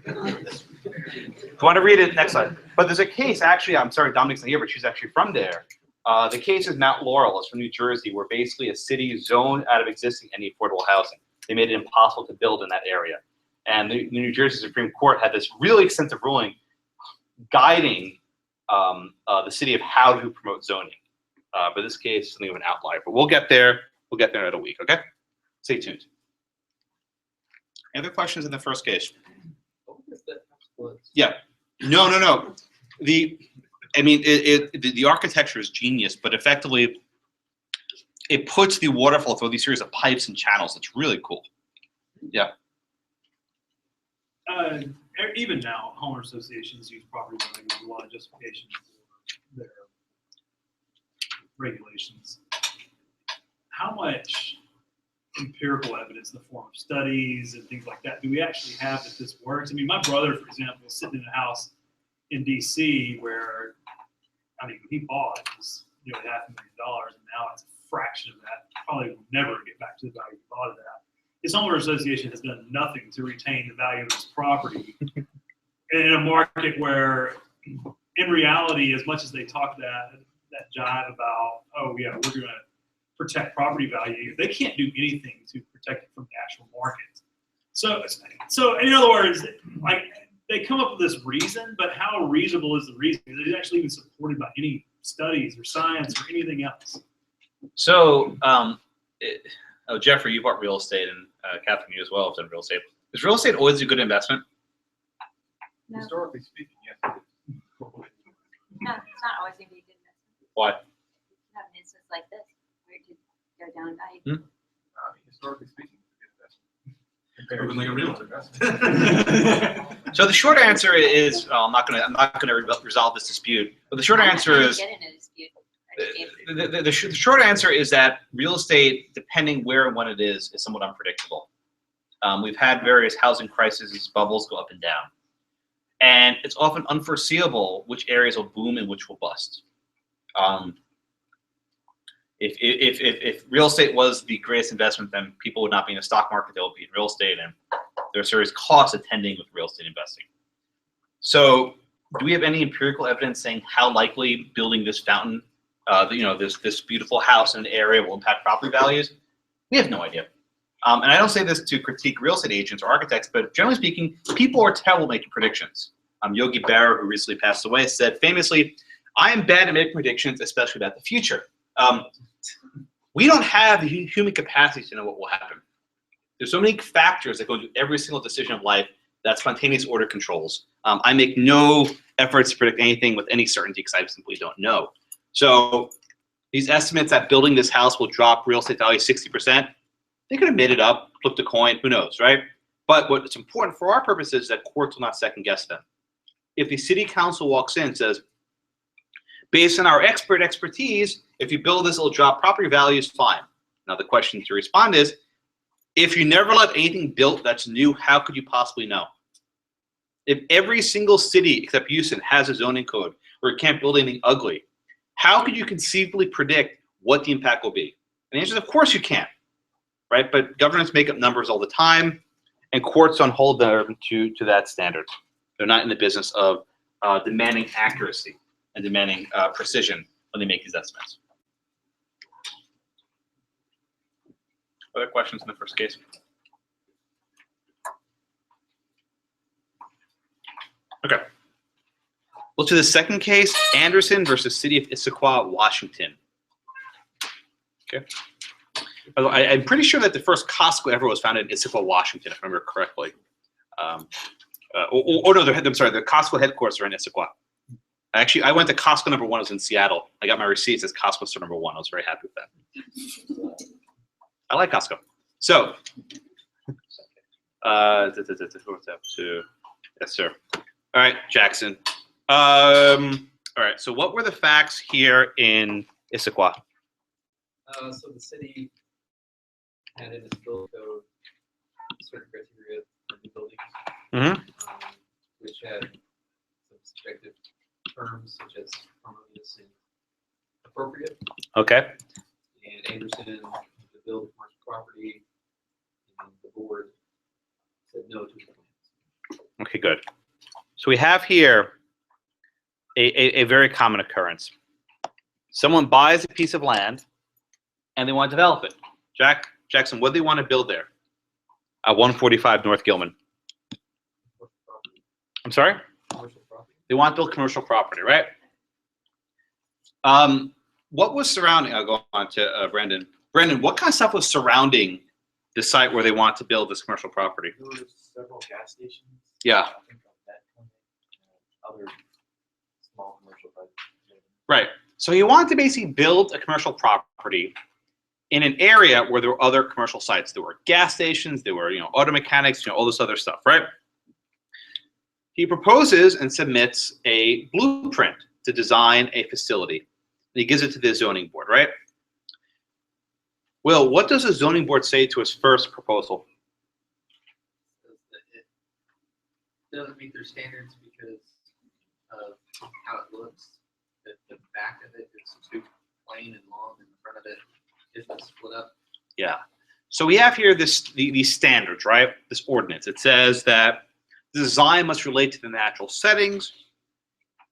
If you want to read it, next slide. But there's a case, actually, I'm sorry, Dominic's not here, but she's actually from there. The case is Mount Laurel. It's from New Jersey, where basically a city zoned out of existing any affordable housing. They made it impossible to build in that area. And the New Jersey Supreme Court had this really extensive ruling guiding the city of how to promote zoning. But this case is something of an outlier. But we'll get there. We'll get there in a week, okay? Stay tuned. Any other questions in the first case? Yeah. No. The architecture is genius, but effectively, it puts the waterfall through these series of pipes and channels. It's really cool. Yeah. Even now, homeowner associations use property values as a lot of justification for their regulations. How much empirical evidence in the form of studies and things like that do we actually have that this works? I mean, my brother, for example, was sitting in a house in D.C. where, I mean, he bought it was nearly $500,000, and now it's a fraction of that. Probably will never get back to the value he bought it at. His homeowner association has done nothing to retain the value of his property in a market where, in reality, as much as they talk that jive about, oh yeah, we're going to protect property value, they can't do anything to protect it from the actual market. So in other words, like, they come up with this reason, but how reasonable is the reason? Is it actually even supported by any studies or science or anything else? So, Jeffrey, you bought real estate, and Catherine, you as well have done real estate. Is real estate always a good investment? No. Historically speaking, yes. No, it's not always going to be a good investment. Why? You have an instance like this where it could go down in value. Historically speaking, it's a It was like a realtor. So the short answer is, I'm not gonna resolve this dispute. But the short answer is, Get in a dispute. I just gave- the short answer is that real estate, depending where and when it is somewhat unpredictable. We've had various housing crises, bubbles go up and down. And it's often unforeseeable which areas will boom and which will bust. If real estate was the greatest investment, then people would not be in the stock market, they will be in real estate, and there are serious costs attending with real estate investing. So do we have any empirical evidence saying how likely building this fountain, this beautiful house in an area will impact property values? We have no idea. And I don't say this to critique real estate agents or architects, but generally speaking, people are terrible at making predictions. Yogi Berra, who recently passed away, said famously, "I am bad at making predictions, especially about the future." We don't have the human capacity to know what will happen. There's so many factors that go into every single decision of life. That's spontaneous order controls. I make no efforts to predict anything with any certainty because I simply don't know. So these estimates that building this house will drop real estate value 60%, they could have made it up, flipped a coin, who knows, right? But what's important for our purposes is that courts will not second guess them. If the city council walks in and says, based on our expertise, if you build this, it'll drop property values, fine. Now the question to respond is, if you never let anything built that's new, how could you possibly know? If every single city except Houston has a zoning code where it can't build anything ugly, how could you conceivably predict what the impact will be? And the answer is, of course you can't, right? But governments make up numbers all the time, and courts don't hold them to that standard. They're not in the business of demanding accuracy and demanding precision when they make these estimates. Other questions in the first case? Okay. Well, to the second case, Anderson versus City of Issaquah, Washington. Okay. I'm pretty sure that the first Costco ever was founded in Issaquah, Washington, if I remember correctly. No, I'm sorry, the Costco headquarters are in Issaquah. Actually, I went to Costco number 1. I was in Seattle. I got my receipt. It says Costco store number 1. I was very happy with that. I like Costco. So, yes, sir. All right, Jackson. All right. So, what were the facts here in Issaquah? So the city had in its building code certain criteria for new buildings, which had some subjective terms such as harmonious and appropriate. Okay. And Anderson, to build commercial property, and the board said no to the plans. Okay, good. So we have here a very common occurrence. Someone buys a piece of land and they want to develop it. Jackson, what do they want to build there? 145 North Gilman. I'm sorry? Commercial property. They want to build commercial property, right? What was surrounding? I'll go on to Brandon. Brandon, what kind of stuff was surrounding the site where they want to build this commercial property? There were several gas stations. Yeah. I think that other small commercial projects. Right. So he wanted to basically build a commercial property in an area where there were other commercial sites. There were gas stations, there were, auto mechanics, all this other stuff, right? He proposes and submits a blueprint to design a facility. And he gives it to the zoning board, right? Will, what does the zoning board say to his first proposal? It doesn't meet their standards because of how it looks. The back of it is too plain and long, and the front of it isn't split up. Yeah. So we have here these standards, right? This ordinance. It says that the design must relate to the natural settings.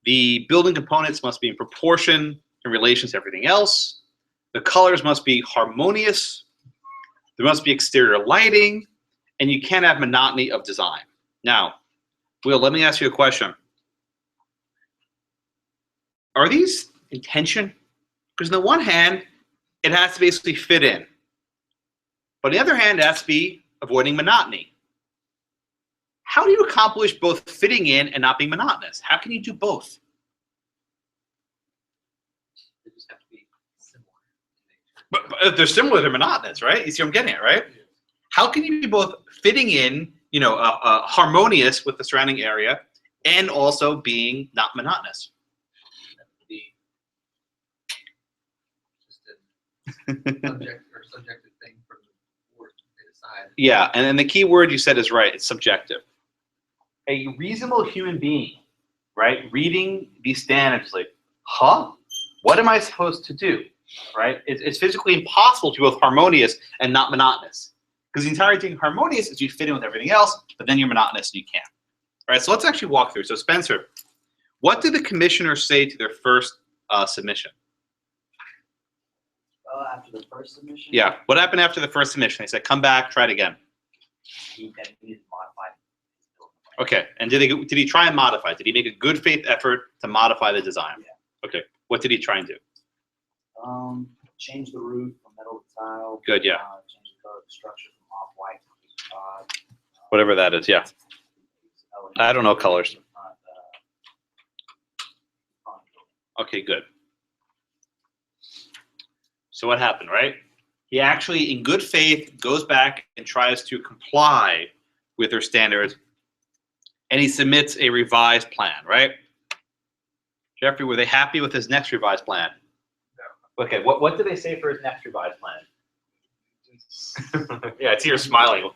The building components must be in proportion in relation to everything else. The colors must be harmonious. There must be exterior lighting, and you can't have monotony of design. Now, Will, let me ask you a question. Are these intention? Because on the one hand, it has to basically fit in. But on the other hand, it has to be avoiding monotony. How do you accomplish both fitting in and not being monotonous? How can you do both? They just have to be similar. But if they're similar, they're monotonous, right? You see what I'm getting at, right? How can you be both fitting in, harmonious with the surrounding area and also being not monotonous? Be just a subjective thing from the board to decide. Yeah, and then the key word you said is right. It's subjective. A reasonable human being, right, reading these standards like, what am I supposed to do, right? It's physically impossible to be both harmonious and not monotonous. Because the entire thing harmonious is you fit in with everything else, but then you're monotonous and you can't. All right, so let's actually walk through. So Spencer, what did the commissioners say to their first submission? After the first submission? Yeah, what happened after the first submission? They said, come back, try it again. He then needed to modify his building. Okay, and did he try and modify it? Did he make a good faith effort to modify the design? Yeah. Okay, what did he try and do? Change the roof from metal to tile. Good, yeah. Change the color of the structure from off-white to whatever. Whatever that is, yeah. I don't know colors. on Okay, good. So what happened, right? He actually, in good faith, goes back and tries to comply with their standards, and he submits a revised plan, right? Jeffrey, were they happy with his next revised plan? No. Okay, what did they say for his next revised plan? Yeah, I see you're smiling.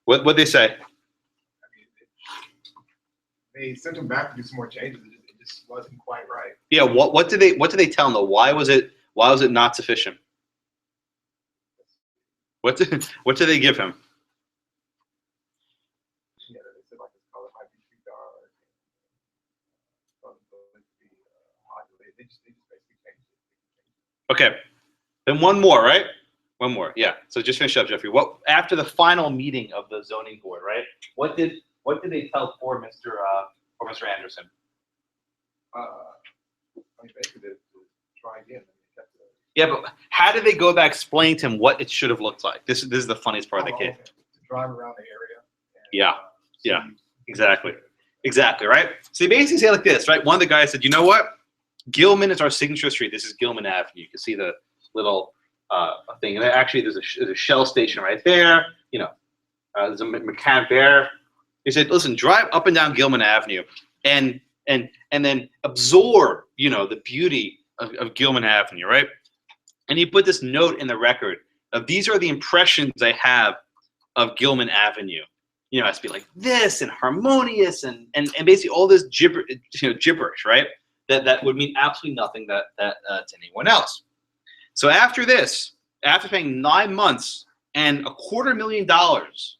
What'd they say? I mean, they sent him back to do some more changes. It just wasn't quite right. Yeah, what did they tell him though? Why was it not sufficient? What did they give him? Yeah, they said like his color might be too dark. They just basically changed it. Okay, then one more, right? One more, yeah. So just finish up, Jeffrey. What after the final meeting of the zoning board, right? What did they tell poor Mr. Anderson? I mean, basically to try again. Yeah, but how did they go back explain to him what it should have looked like? This is the funniest part of the case. To drive around the area. And, Yeah, yeah, exactly. Exactly, right? So they basically say like this, right? One of the guys said, you know what? Gilman is our signature street. This is Gilman Avenue. You can see the little thing. And actually, there's a Shell station right there. You know, there's a McCann there. He said, listen, drive up and down Gilman Avenue and then absorb, you know, the beauty of Gilman Avenue, right? And he put this note in the record of these are the impressions I have of Gilman Avenue. You know, it has to be like this and harmonious and basically all this gibberish, right? That would mean absolutely nothing to anyone else. So after this, after paying 9 months and $250,000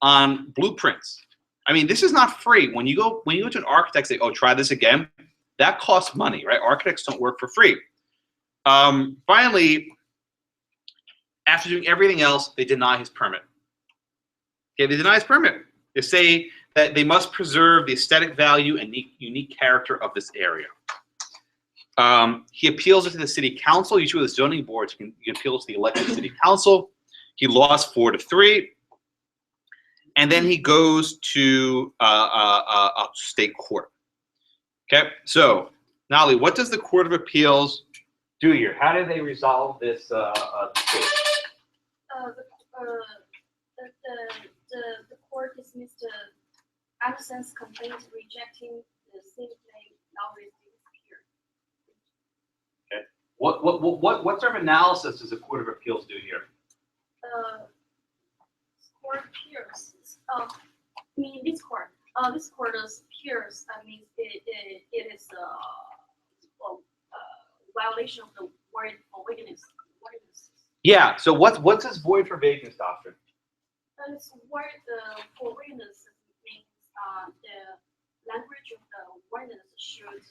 on blueprints, I mean, this is not free. When you go to an architect, say, "Oh, try this again," that costs money, right? Architects don't work for free. Finally, after doing everything else, they deny his permit. Okay, they deny his permit. They say that they must preserve the aesthetic value and unique character of this area. He appeals it to the city council. Usually with the zoning boards, you can appeal to the elected city council. He lost 4-3. And then he goes to state court. Okay, so Nali, what does the Court of Appeals do here? How do they resolve this case? The court dismissed Anderson's complaint, rejecting the city claim now disappeared. Okay. What sort of analysis does the Court of Appeals do here? Court appears. I mean, this court appears. I mean, it is a violation of the word for vagueness. Yeah. So what's this void for vagueness doctrine? This word for vagueness means the language of the wordness should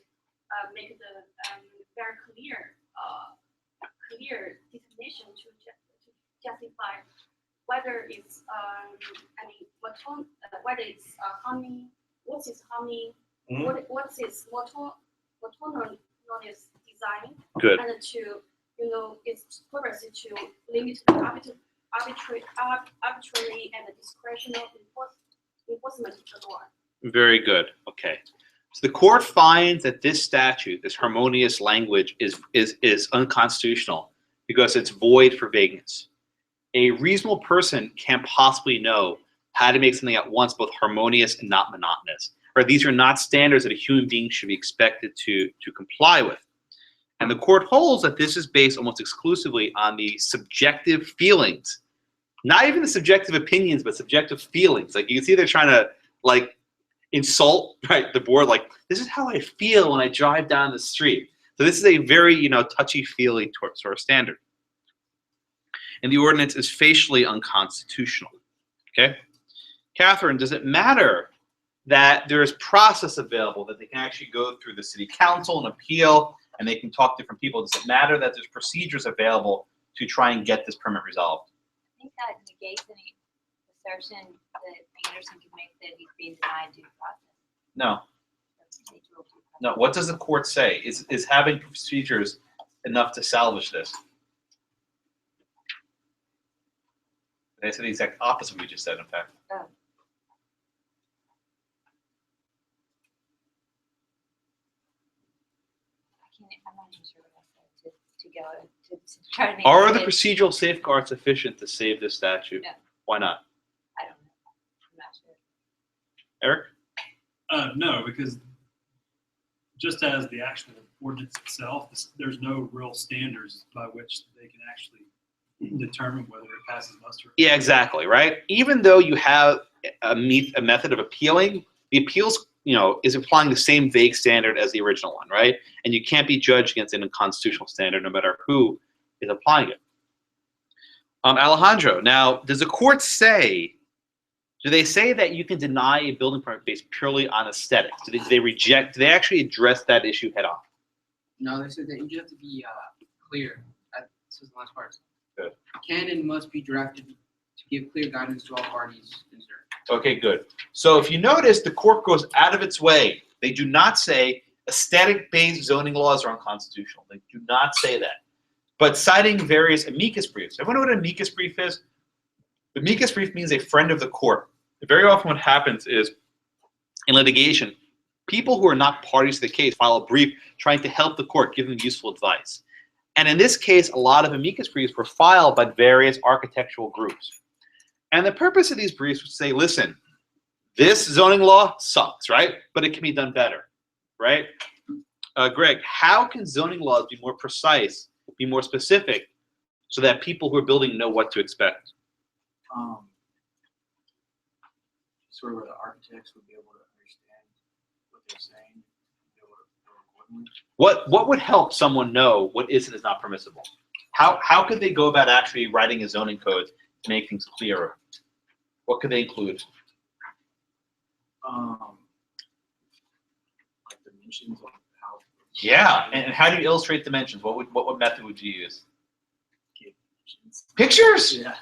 make the very clear definition to justify whether it's whether it's harmony, what is harmony, what is autonomous design, Good. and to its purpose to limit the arbitrary and discretionary enforcement of the law. Very good. Okay. So the court finds that this statute, this harmonious language, is unconstitutional because it's void for vagueness. A reasonable person can't possibly know how to make something at once both harmonious and not monotonous. Right? These are not standards that a human being should be expected to comply with. And the court holds that this is based almost exclusively on the subjective feelings, not even the subjective opinions, but subjective feelings. Like you can see they're trying to like insult, right, the board, like this is how I feel when I drive down the street. So this is a very, touchy-feely sort of standard. And the ordinance is facially unconstitutional. Okay? Catherine, does it matter that there is process available, that they can actually go through the city council and appeal, and they can talk to different people? Does it matter that there's procedures available to try and get this permit resolved? I think that negates any assertion that Anderson could make that he's being denied due process. No. No. What does the court say? Is having procedures enough to salvage this? They said the exact opposite of what we just said, in fact. Oh. to go to try to make Are it the fit. procedural safeguards sufficient to save this statute? No. Why not? I don't know. I'm not sure. Eric? No, because just as the actual ordinance itself, there's no real standards by which they can actually determine whether it passes muster. Yeah, exactly, right? Even though you have a method of appealing, the appeals, is applying the same vague standard as the original one, right? And you can't be judged against an unconstitutional standard no matter who is applying it. Alejandro, now, does the court say, do they say that you can deny a building permit based purely on aesthetics? Do they actually address that issue head on? No, they said that you just have to be clear. This is the last part. Good. Can and must be drafted to give clear guidance to all parties concerned. Okay, good. So if you notice, the court goes out of its way. They do not say aesthetic-based zoning laws are unconstitutional. They do not say that. But citing various amicus briefs. Everyone know what an amicus brief is? The amicus brief means a friend of the court. Very often what happens is, in litigation, people who are not parties to the case file a brief trying to help the court, give them useful advice. And in this case, a lot of amicus briefs were filed by various architectural groups. And the purpose of these briefs was to say, listen, this zoning law sucks, right? But it can be done better, right? Greg, how can zoning laws be more precise, be more specific, so that people who are building know what to expect? Sort of where the architects would be able to understand what they're saying, be able to accordingly. What would help someone know what is and is not permissible? How could they go about actually writing a zoning code to make things clearer? What could they include? Like dimensions of how. Yeah, and how do you illustrate dimensions? What method would you use? Pictures? Yeah.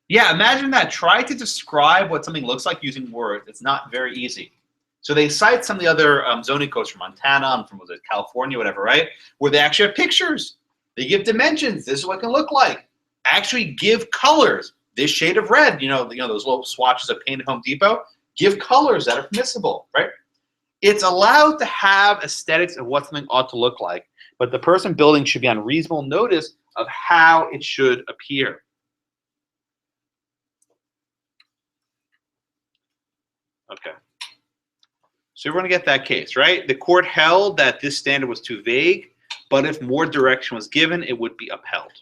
Yeah, imagine that. Try to describe what something looks like using words. It's not very easy. So they cite some of the other zoning codes from Montana, from was it California, whatever, right? Where they actually have pictures. They give dimensions. This is what it can look like. Actually give colors. This shade of red, those little swatches of paint at Home Depot. Give colors that are permissible, right? It's allowed to have aesthetics of what something ought to look like, but the person building should be on reasonable notice of how it should appear. Okay. So we're going to get that case, right? The court held that this standard was too vague, but if more direction was given, it would be upheld.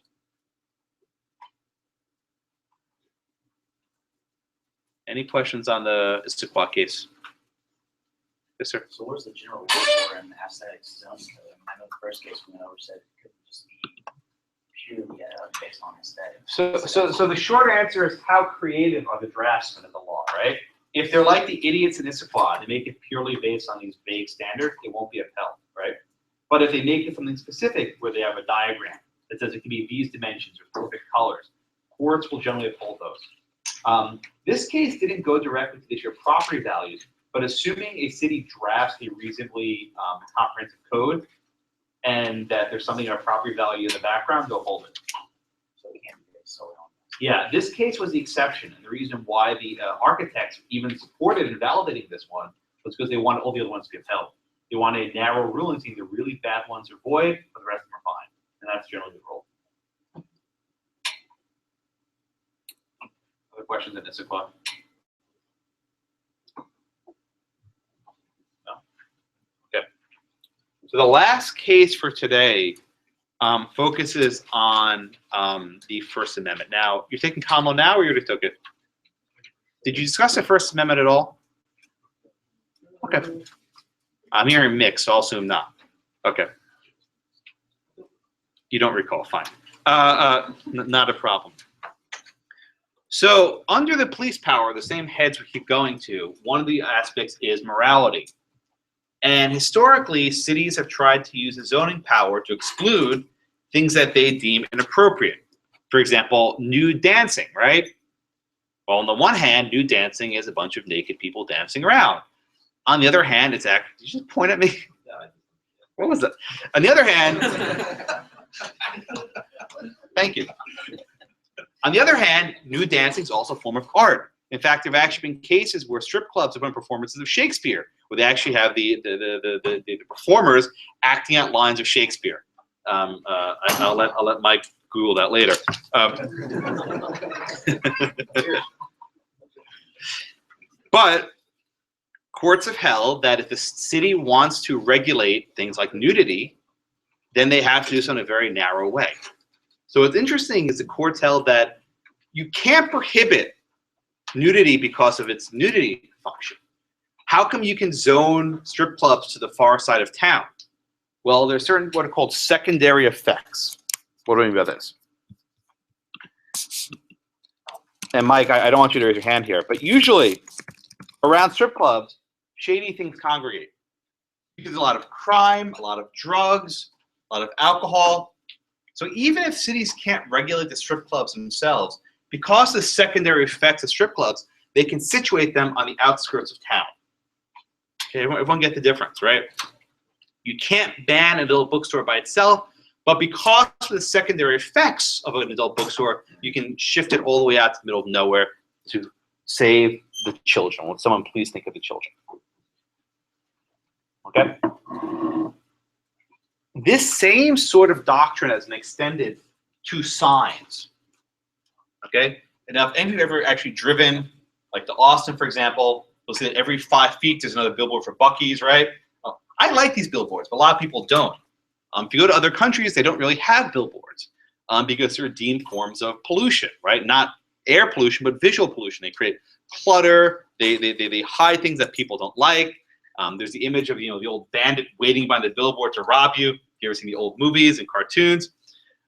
Any questions on the Issaquah case? Yes, sir. So where's the general rule for an aesthetics zoning code? I know the first case we went over said it could just be purely based on aesthetics. So the short answer is, how creative are the draftsmen of the law, right? If they're like the idiots in Issaquah, they make it purely based on these vague standards, it won't be upheld, right? But if they make it something specific, where they have a diagram that says it can be these dimensions or perfect colors, courts will generally uphold those. This case didn't go directly to the issue of property values, but assuming a city drafts a reasonably comprehensive code and that there's something of property value in the background, they'll hold it. So it can't be based solely on that. Yeah, this case was the exception, and the reason why the architects even supported and validating this one was because they wanted all the other ones to be upheld. They wanted a narrow ruling, saying the really bad ones are void, but the rest of them are fine, and that's generally the rule. Other questions in Issaquah? No. Okay. So the last case for today focuses on the First Amendment. Now, you're taking combo now, or you already took it? Did you discuss the First Amendment at all? Okay. I'm hearing mixed, so I'll assume not. Okay. You don't recall, fine. Not a problem. So under the police power, the same heads we keep going to, one of the aspects is morality. And historically, cities have tried to use the zoning power to exclude things that they deem inappropriate. For example, nude dancing, right? Well, on the one hand, nude dancing is a bunch of naked people dancing around. On the other hand, it's actually, did you just point at me? What was that? On the other hand, thank you. On the other hand, nude dancing is also a form of art. In fact, there have actually been cases where strip clubs have done performances of Shakespeare, where they actually have the performers acting out lines of Shakespeare. I'll let Mike Google that later. But courts have held that if the city wants to regulate things like nudity, then they have to do so in a very narrow way. So what's interesting is the courts held that you can't prohibit nudity because of its nudity function. How come you can zone strip clubs to the far side of town? Well, there's certain what are called secondary effects. What do I mean by this? And Mike, I don't want you to raise your hand here, but usually around strip clubs, shady things congregate. There's a lot of crime, a lot of drugs, a lot of alcohol. So even if cities can't regulate the strip clubs themselves, because of the secondary effects of strip clubs, they can situate them on the outskirts of town. Okay, everyone get the difference, right? You can't ban an adult bookstore by itself, but because of the secondary effects of an adult bookstore, you can shift it all the way out to the middle of nowhere to save the children. Would someone please think of the children? Okay? This same sort of doctrine has been extended to signs. Okay? And now, if any of you have ever actually driven, like to Austin, for example, you'll see that every 5 feet there's another billboard for Buc-ee's, right? I like these billboards, but a lot of people don't. If you go to other countries, they don't really have billboards because they're deemed forms of pollution, right? Not air pollution, but visual pollution. They create clutter. They hide things that people don't like. There's the image of the old bandit waiting by the billboard to rob you. You ever seen the old movies and cartoons?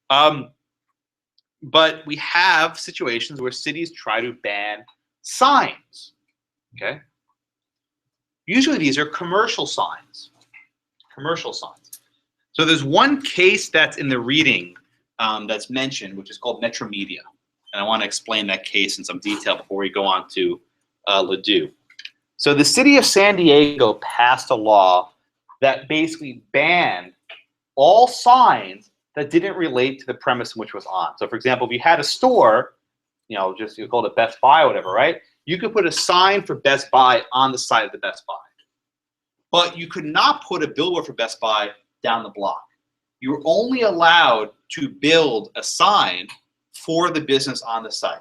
But we have situations where cities try to ban signs. Okay. Usually these are commercial signs. Commercial signs. So there's one case that's in the reading that's mentioned, which is called Metro Media. And I want to explain that case in some detail before we go on to Ladue. So the city of San Diego passed a law that basically banned all signs that didn't relate to the premise in which it was on. So for example, if you had a store, you called it Best Buy or whatever, right? You could put a sign for Best Buy on the side of the Best Buy. But you could not put a billboard for Best Buy down the block. You were only allowed to build a sign for the business on the site.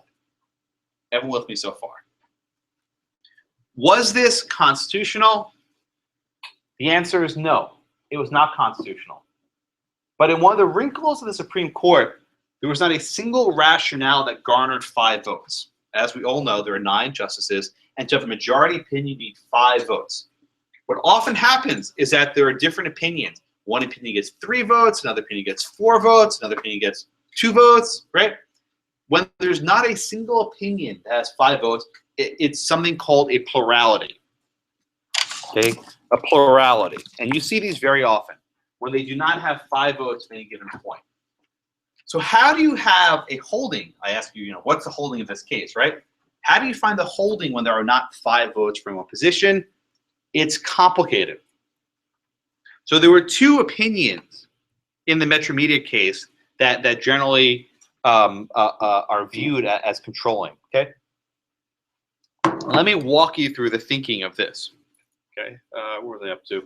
Everyone with me so far? Was this constitutional? The answer is no. It was not constitutional. But in one of the wrinkles of the Supreme Court, there was not a single rationale that garnered 5 votes. As we all know, there are 9 justices, and to have a majority opinion, you need 5 votes. What often happens is that there are different opinions. One opinion gets 3 votes, another opinion gets 4 votes, another opinion gets 2 votes, right? When there's not a single opinion that has 5 votes, it's something called a plurality. Okay, a plurality. And you see these very often, when they do not have 5 votes at any given point. So how do you have a holding? I ask you, what's the holding of this case, right? How do you find the holding when there are not 5 votes for one position? It's complicated. So there were 2 opinions in the Metro Media case that generally are viewed as controlling, okay? Let me walk you through the thinking of this, okay? What are they up to?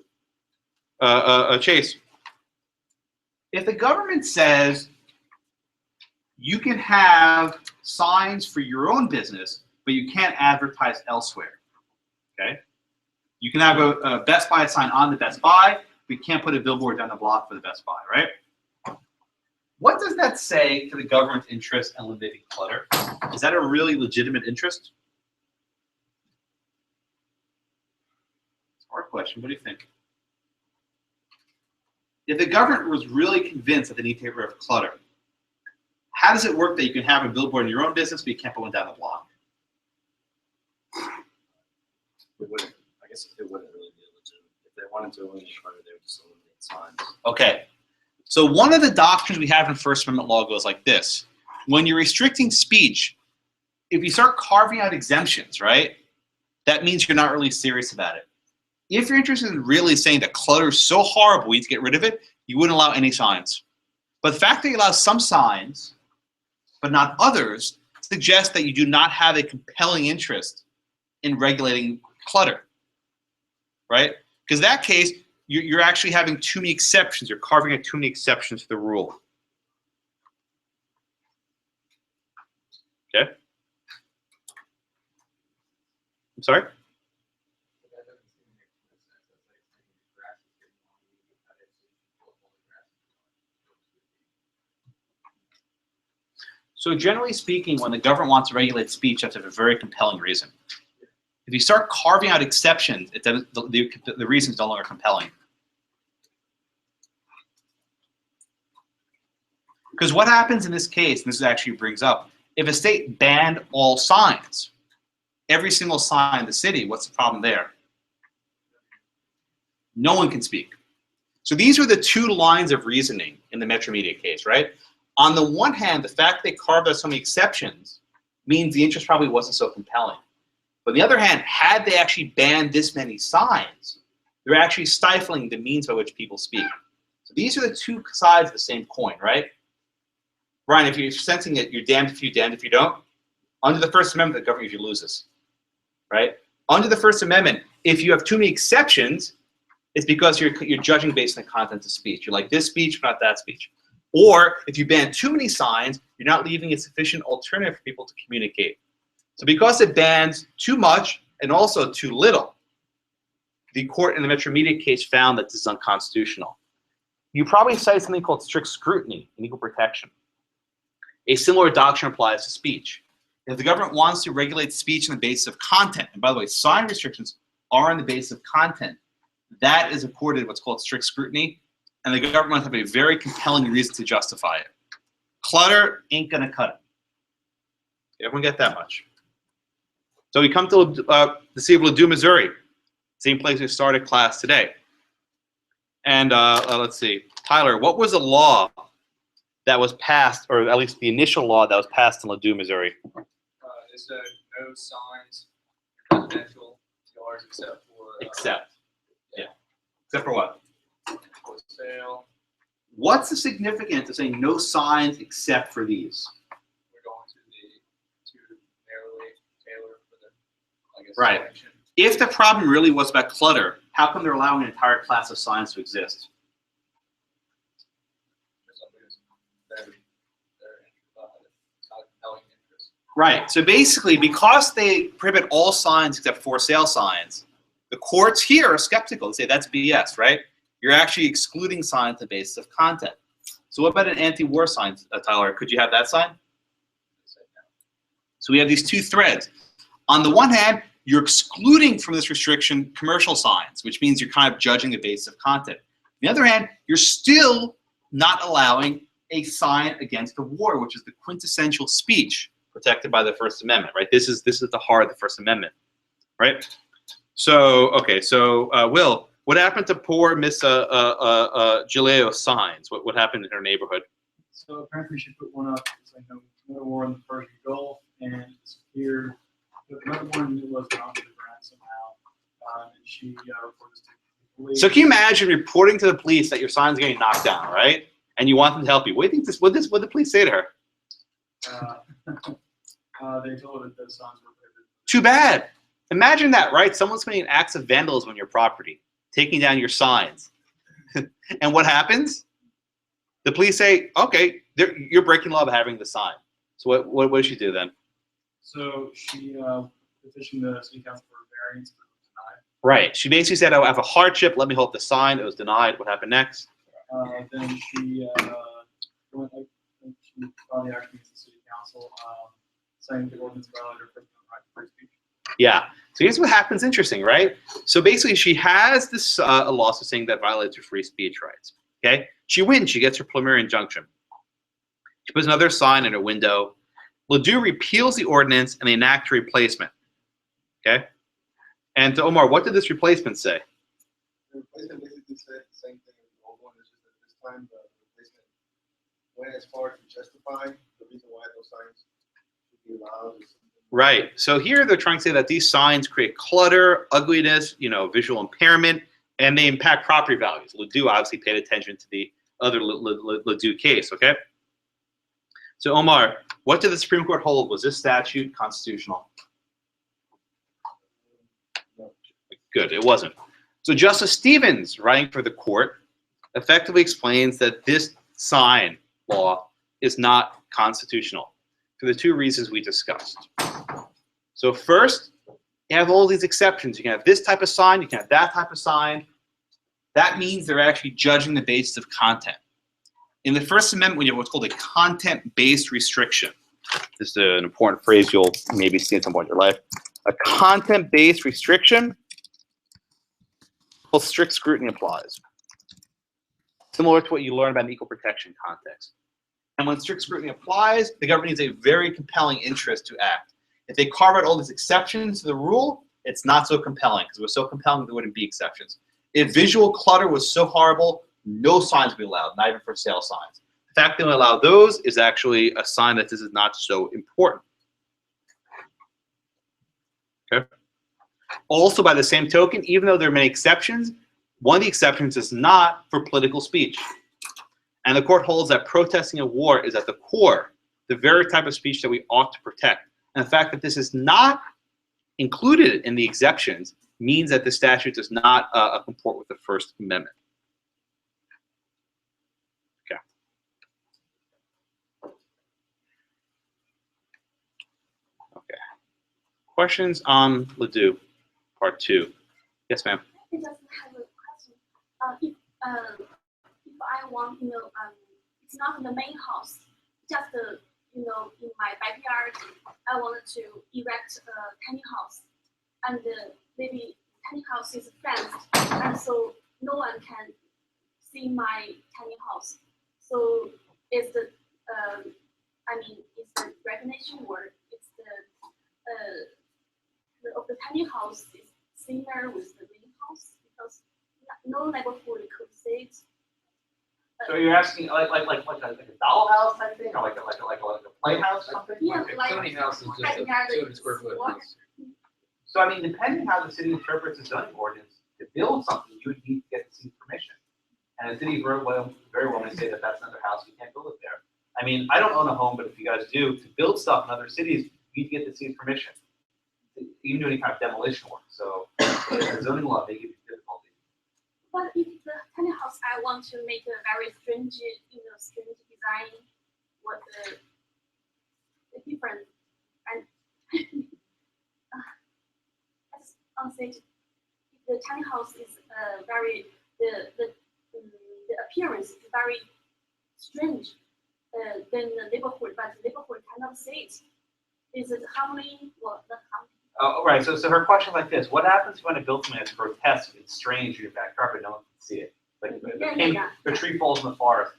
Chase, if the government says you can have signs for your own business, but you can't advertise elsewhere, okay? You can have a Best Buy sign on the Best Buy, but you can't put a billboard down the block for the Best Buy, right? What does that say to the government's interest in eliminating clutter? Is that a really legitimate interest? It's a hard question. What do you think? If the government was really convinced that they need to get rid of clutter, how does it work that you can have a billboard in your own business, but you can't put one down the block? I guess it wouldn't really be legitimate. If they wanted to eliminate clutter, they would just eliminate signs. Okay. So one of the doctrines we have in First Amendment law goes like this. When you're restricting speech, if you start carving out exemptions, right, that means you're not really serious about it. If you're interested in really saying that clutter is so horrible, we need to get rid of it, you wouldn't allow any signs. But the fact that you allow some signs, but not others, suggests that you do not have a compelling interest in regulating clutter, right? Because in that case, you're actually having too many exceptions. You're carving out too many exceptions to the rule. Okay? I'm sorry? So generally speaking, when the government wants to regulate speech, you have to have a very compelling reason. If you start carving out exceptions, the reason is no longer compelling. Because what happens in this case, and this actually brings up, if a state banned all signs, every single sign in the city, what's the problem there? No one can speak. So these are the two lines of reasoning in the Metro Media case, right? On the one hand, the fact they carved out so many exceptions means the interest probably wasn't so compelling. But on the other hand, had they actually banned this many signs, they're actually stifling the means by which people speak. So these are the two sides of the same coin, right? Brian, if you're sensing it, you're damned if you, damned if you don't. Under the First Amendment, the government usually loses, right? Under the First Amendment, if you have too many exceptions, it's because you're judging based on the content of speech. You're like this speech, but not that speech. Or if you ban too many signs, you're not leaving a sufficient alternative for people to communicate. So because it bans too much and also too little, the court in the Metro Media case found that this is unconstitutional. You probably cited something called strict scrutiny in equal protection. A similar doctrine applies to speech. If the government wants to regulate speech on the basis of content, and by the way, sign restrictions are on the basis of content, that is accorded what's called strict scrutiny, and the government must have a very compelling reason to justify it. Clutter ain't gonna cut it. Everyone get that much? So we come to the city of Ladue, Missouri, same place we started class today. And let's see, Tyler, what was the law that was passed, or at least the initial law that was passed in Ladue, Missouri? It's no signs, residential yards except for Except for what? for sale. What's the significance of saying no signs except for these? We're going to too narrowly tailored for the, I guess, Right. selection. If the problem really was about clutter, how come they're allowing an entire class of signs to exist? For some reason, they're not compelling interest. Right. So basically, because they prohibit all signs except for sale signs, the courts here are skeptical. They say that's BS, right? You're actually excluding signs on the basis of content. So what about an anti-war sign, Tyler? Could you have that sign? So we have these two threads. On the one hand, you're excluding from this restriction commercial signs, which means you're kind of judging the basis of content. On the other hand, you're still not allowing a sign against the war, which is the quintessential speech protected by the First Amendment, right? This is the heart of the First Amendment, right? So, okay, so Will, what happened to poor Miss Gilleo signs? What happened in her neighborhood? So apparently she put one up, it's like another war in the Persian Gulf, and it disappeared. But another one was gone to the ground somehow, and she reported to the police. So can you imagine reporting to the police that your sign's getting knocked down, right? And you want them to help you. What do you think what did the police say to her? They told her that those signs were prohibited. Too bad. Imagine that, right? Someone's committing acts of vandalism on your property, taking down your signs. And what happens? The police say, okay, you're breaking law by having the sign. So what did she do then? So she petitioned the city council for a variance, but it was denied. Right. She basically said, I have a hardship. Let me hold the sign. It was denied. What happened next? Then she went she filed the action against the city council, saying the ordinance violated her First Amendment right to free speech. Yeah. So here's what happens. Interesting, right? So basically, she has this a lawsuit saying that violates her free speech rights. Okay. She wins. She gets her preliminary injunction. She puts another sign in her window. Ladue repeals the ordinance and they enact a replacement. Okay. And to Omar, what did this replacement say? The replacement basically said the same thing as the old one. It's just that this time the replacement went as far to justify the reason why those signs should be allowed. Right. So here they're trying to say that these signs create clutter, ugliness, visual impairment, and they impact property values. Ladue obviously paid attention to the other Ladue case. Okay. So Omar, what did the Supreme Court hold? Was this statute constitutional? Good. It wasn't. So Justice Stevens, writing for the court, effectively explains that this sign law is not constitutional for the two reasons we discussed. So first, you have all these exceptions. You can have this type of sign, you can have that type of sign. That means they're actually judging the basis of content. In the First Amendment, we have what's called a content-based restriction. This is an important phrase you'll maybe see at some point in your life. A content-based restriction, well, strict scrutiny applies. Similar to what you learn about an equal protection context. And when strict scrutiny applies, the government needs a very compelling interest to act. If they carve out all these exceptions to the rule, it's not so compelling, because if it was so compelling, there wouldn't be exceptions. If visual clutter was so horrible, no signs would be allowed, not even for sale signs. The fact that we allow those is actually a sign that this is not so important. Okay. Also, by the same token, even though there are many exceptions, one of the exceptions is not for political speech. And the court holds that protesting a war is at the core, the very type of speech that we ought to protect. And the fact that this is not included in the exceptions means that the statute does not comport with the First Amendment. Okay. Okay. Questions on Ladue, part 2? Yes, ma'am. I just have a question. If I want, it's not in the main house, just in my backyard, I wanted to erect a tiny house, and maybe tiny house is fenced, and so no one can see my tiny house. So is the it's the recognition word? It's the tiny house is similar with the main house because no neighborhood could see it. So you're asking like a dollhouse type thing, or like a playhouse or something? Yeah, Okay, like tiny house is just a 200 square foot house. So I mean, depending how the city interprets its zoning ordinance, to build something, you would need to get the city's permission. And the city very well may say that that's another house, you can't build it there. I mean, I don't own a home, but if you guys do, to build stuff in other cities, you need to get the city's permission. You can do any kind of demolition work. So the zoning law may give you difficulty. But if the tiny house, I want to make a very stringent design, what the different and as I said, the tiny house is very the appearance is very strange than the neighborhood, but the neighborhood cannot see it. Is it harmony or not harmony? Oh, right. So her question like this: what happens if you want to build something that's grotesque, it's strange in your backyard, but no one can see it? Like the tree falls in the forest.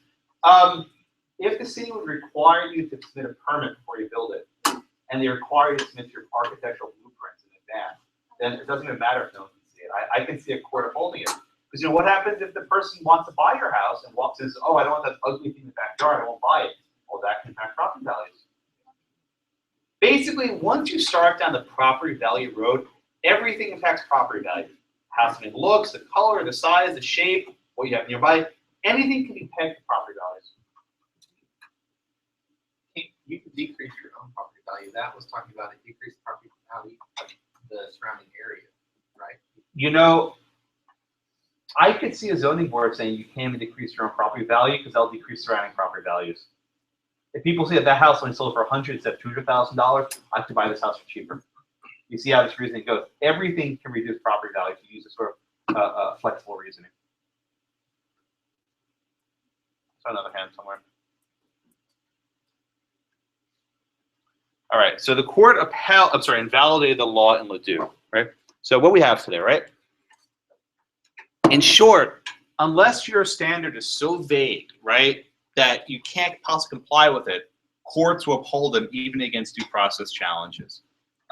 If the city would require you to submit a permit before you build it, and they require you to submit your architectural blueprints in advance, then it doesn't even matter if no one can see it. I can see a court upholding it. Because what happens if the person wants to buy your house and walks in and says, oh, I don't want that ugly thing in the backyard, I won't buy it. Well, that can impact property values. Basically, once you start down the property value road, everything impacts property value. How something looks, the color, the size, the shape, what you have nearby, anything can be pegged to property values. You can decrease your own property value. That was talking about a decreased property value of the surrounding area, right? I could see a zoning board saying you can't even decrease your own property value because that'll decrease surrounding property values. If people see that house when sold for $100 instead of $200,000, I could buy this house for cheaper. You see how this reasoning goes. Everything can reduce property value if you use a sort of flexible reasoning. Saw another hand somewhere. All right, so the court invalidated the law in Ladue, right? So what we have today, right? In short, unless your standard is so vague, right, that you can't possibly comply with it, courts will uphold them even against due process challenges.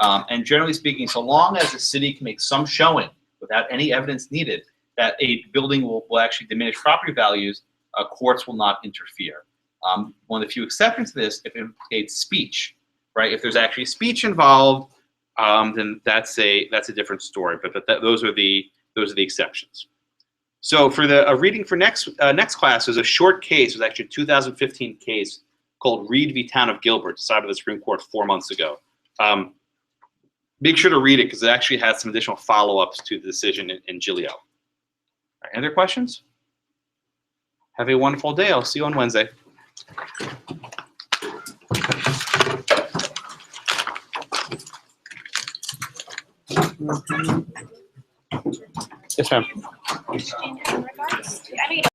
And generally speaking, so long as the city can make some showing without any evidence needed that a building will actually diminish property values, courts will not interfere. One of the few exceptions to this, if it implicates speech, right? If there's actually speech involved, then that's a different story. But those are the exceptions. So for a reading for next class, there's a short case. It was actually a 2015 case called Reed v. Town of Gilbert, decided by the Supreme Court 4 months ago. Make sure to read it because it actually has some additional follow-ups to the decision in Gilleo. Any other questions? Have a wonderful day. I'll see you on Wednesday. Yes, ma'am. In regards to, I know you don't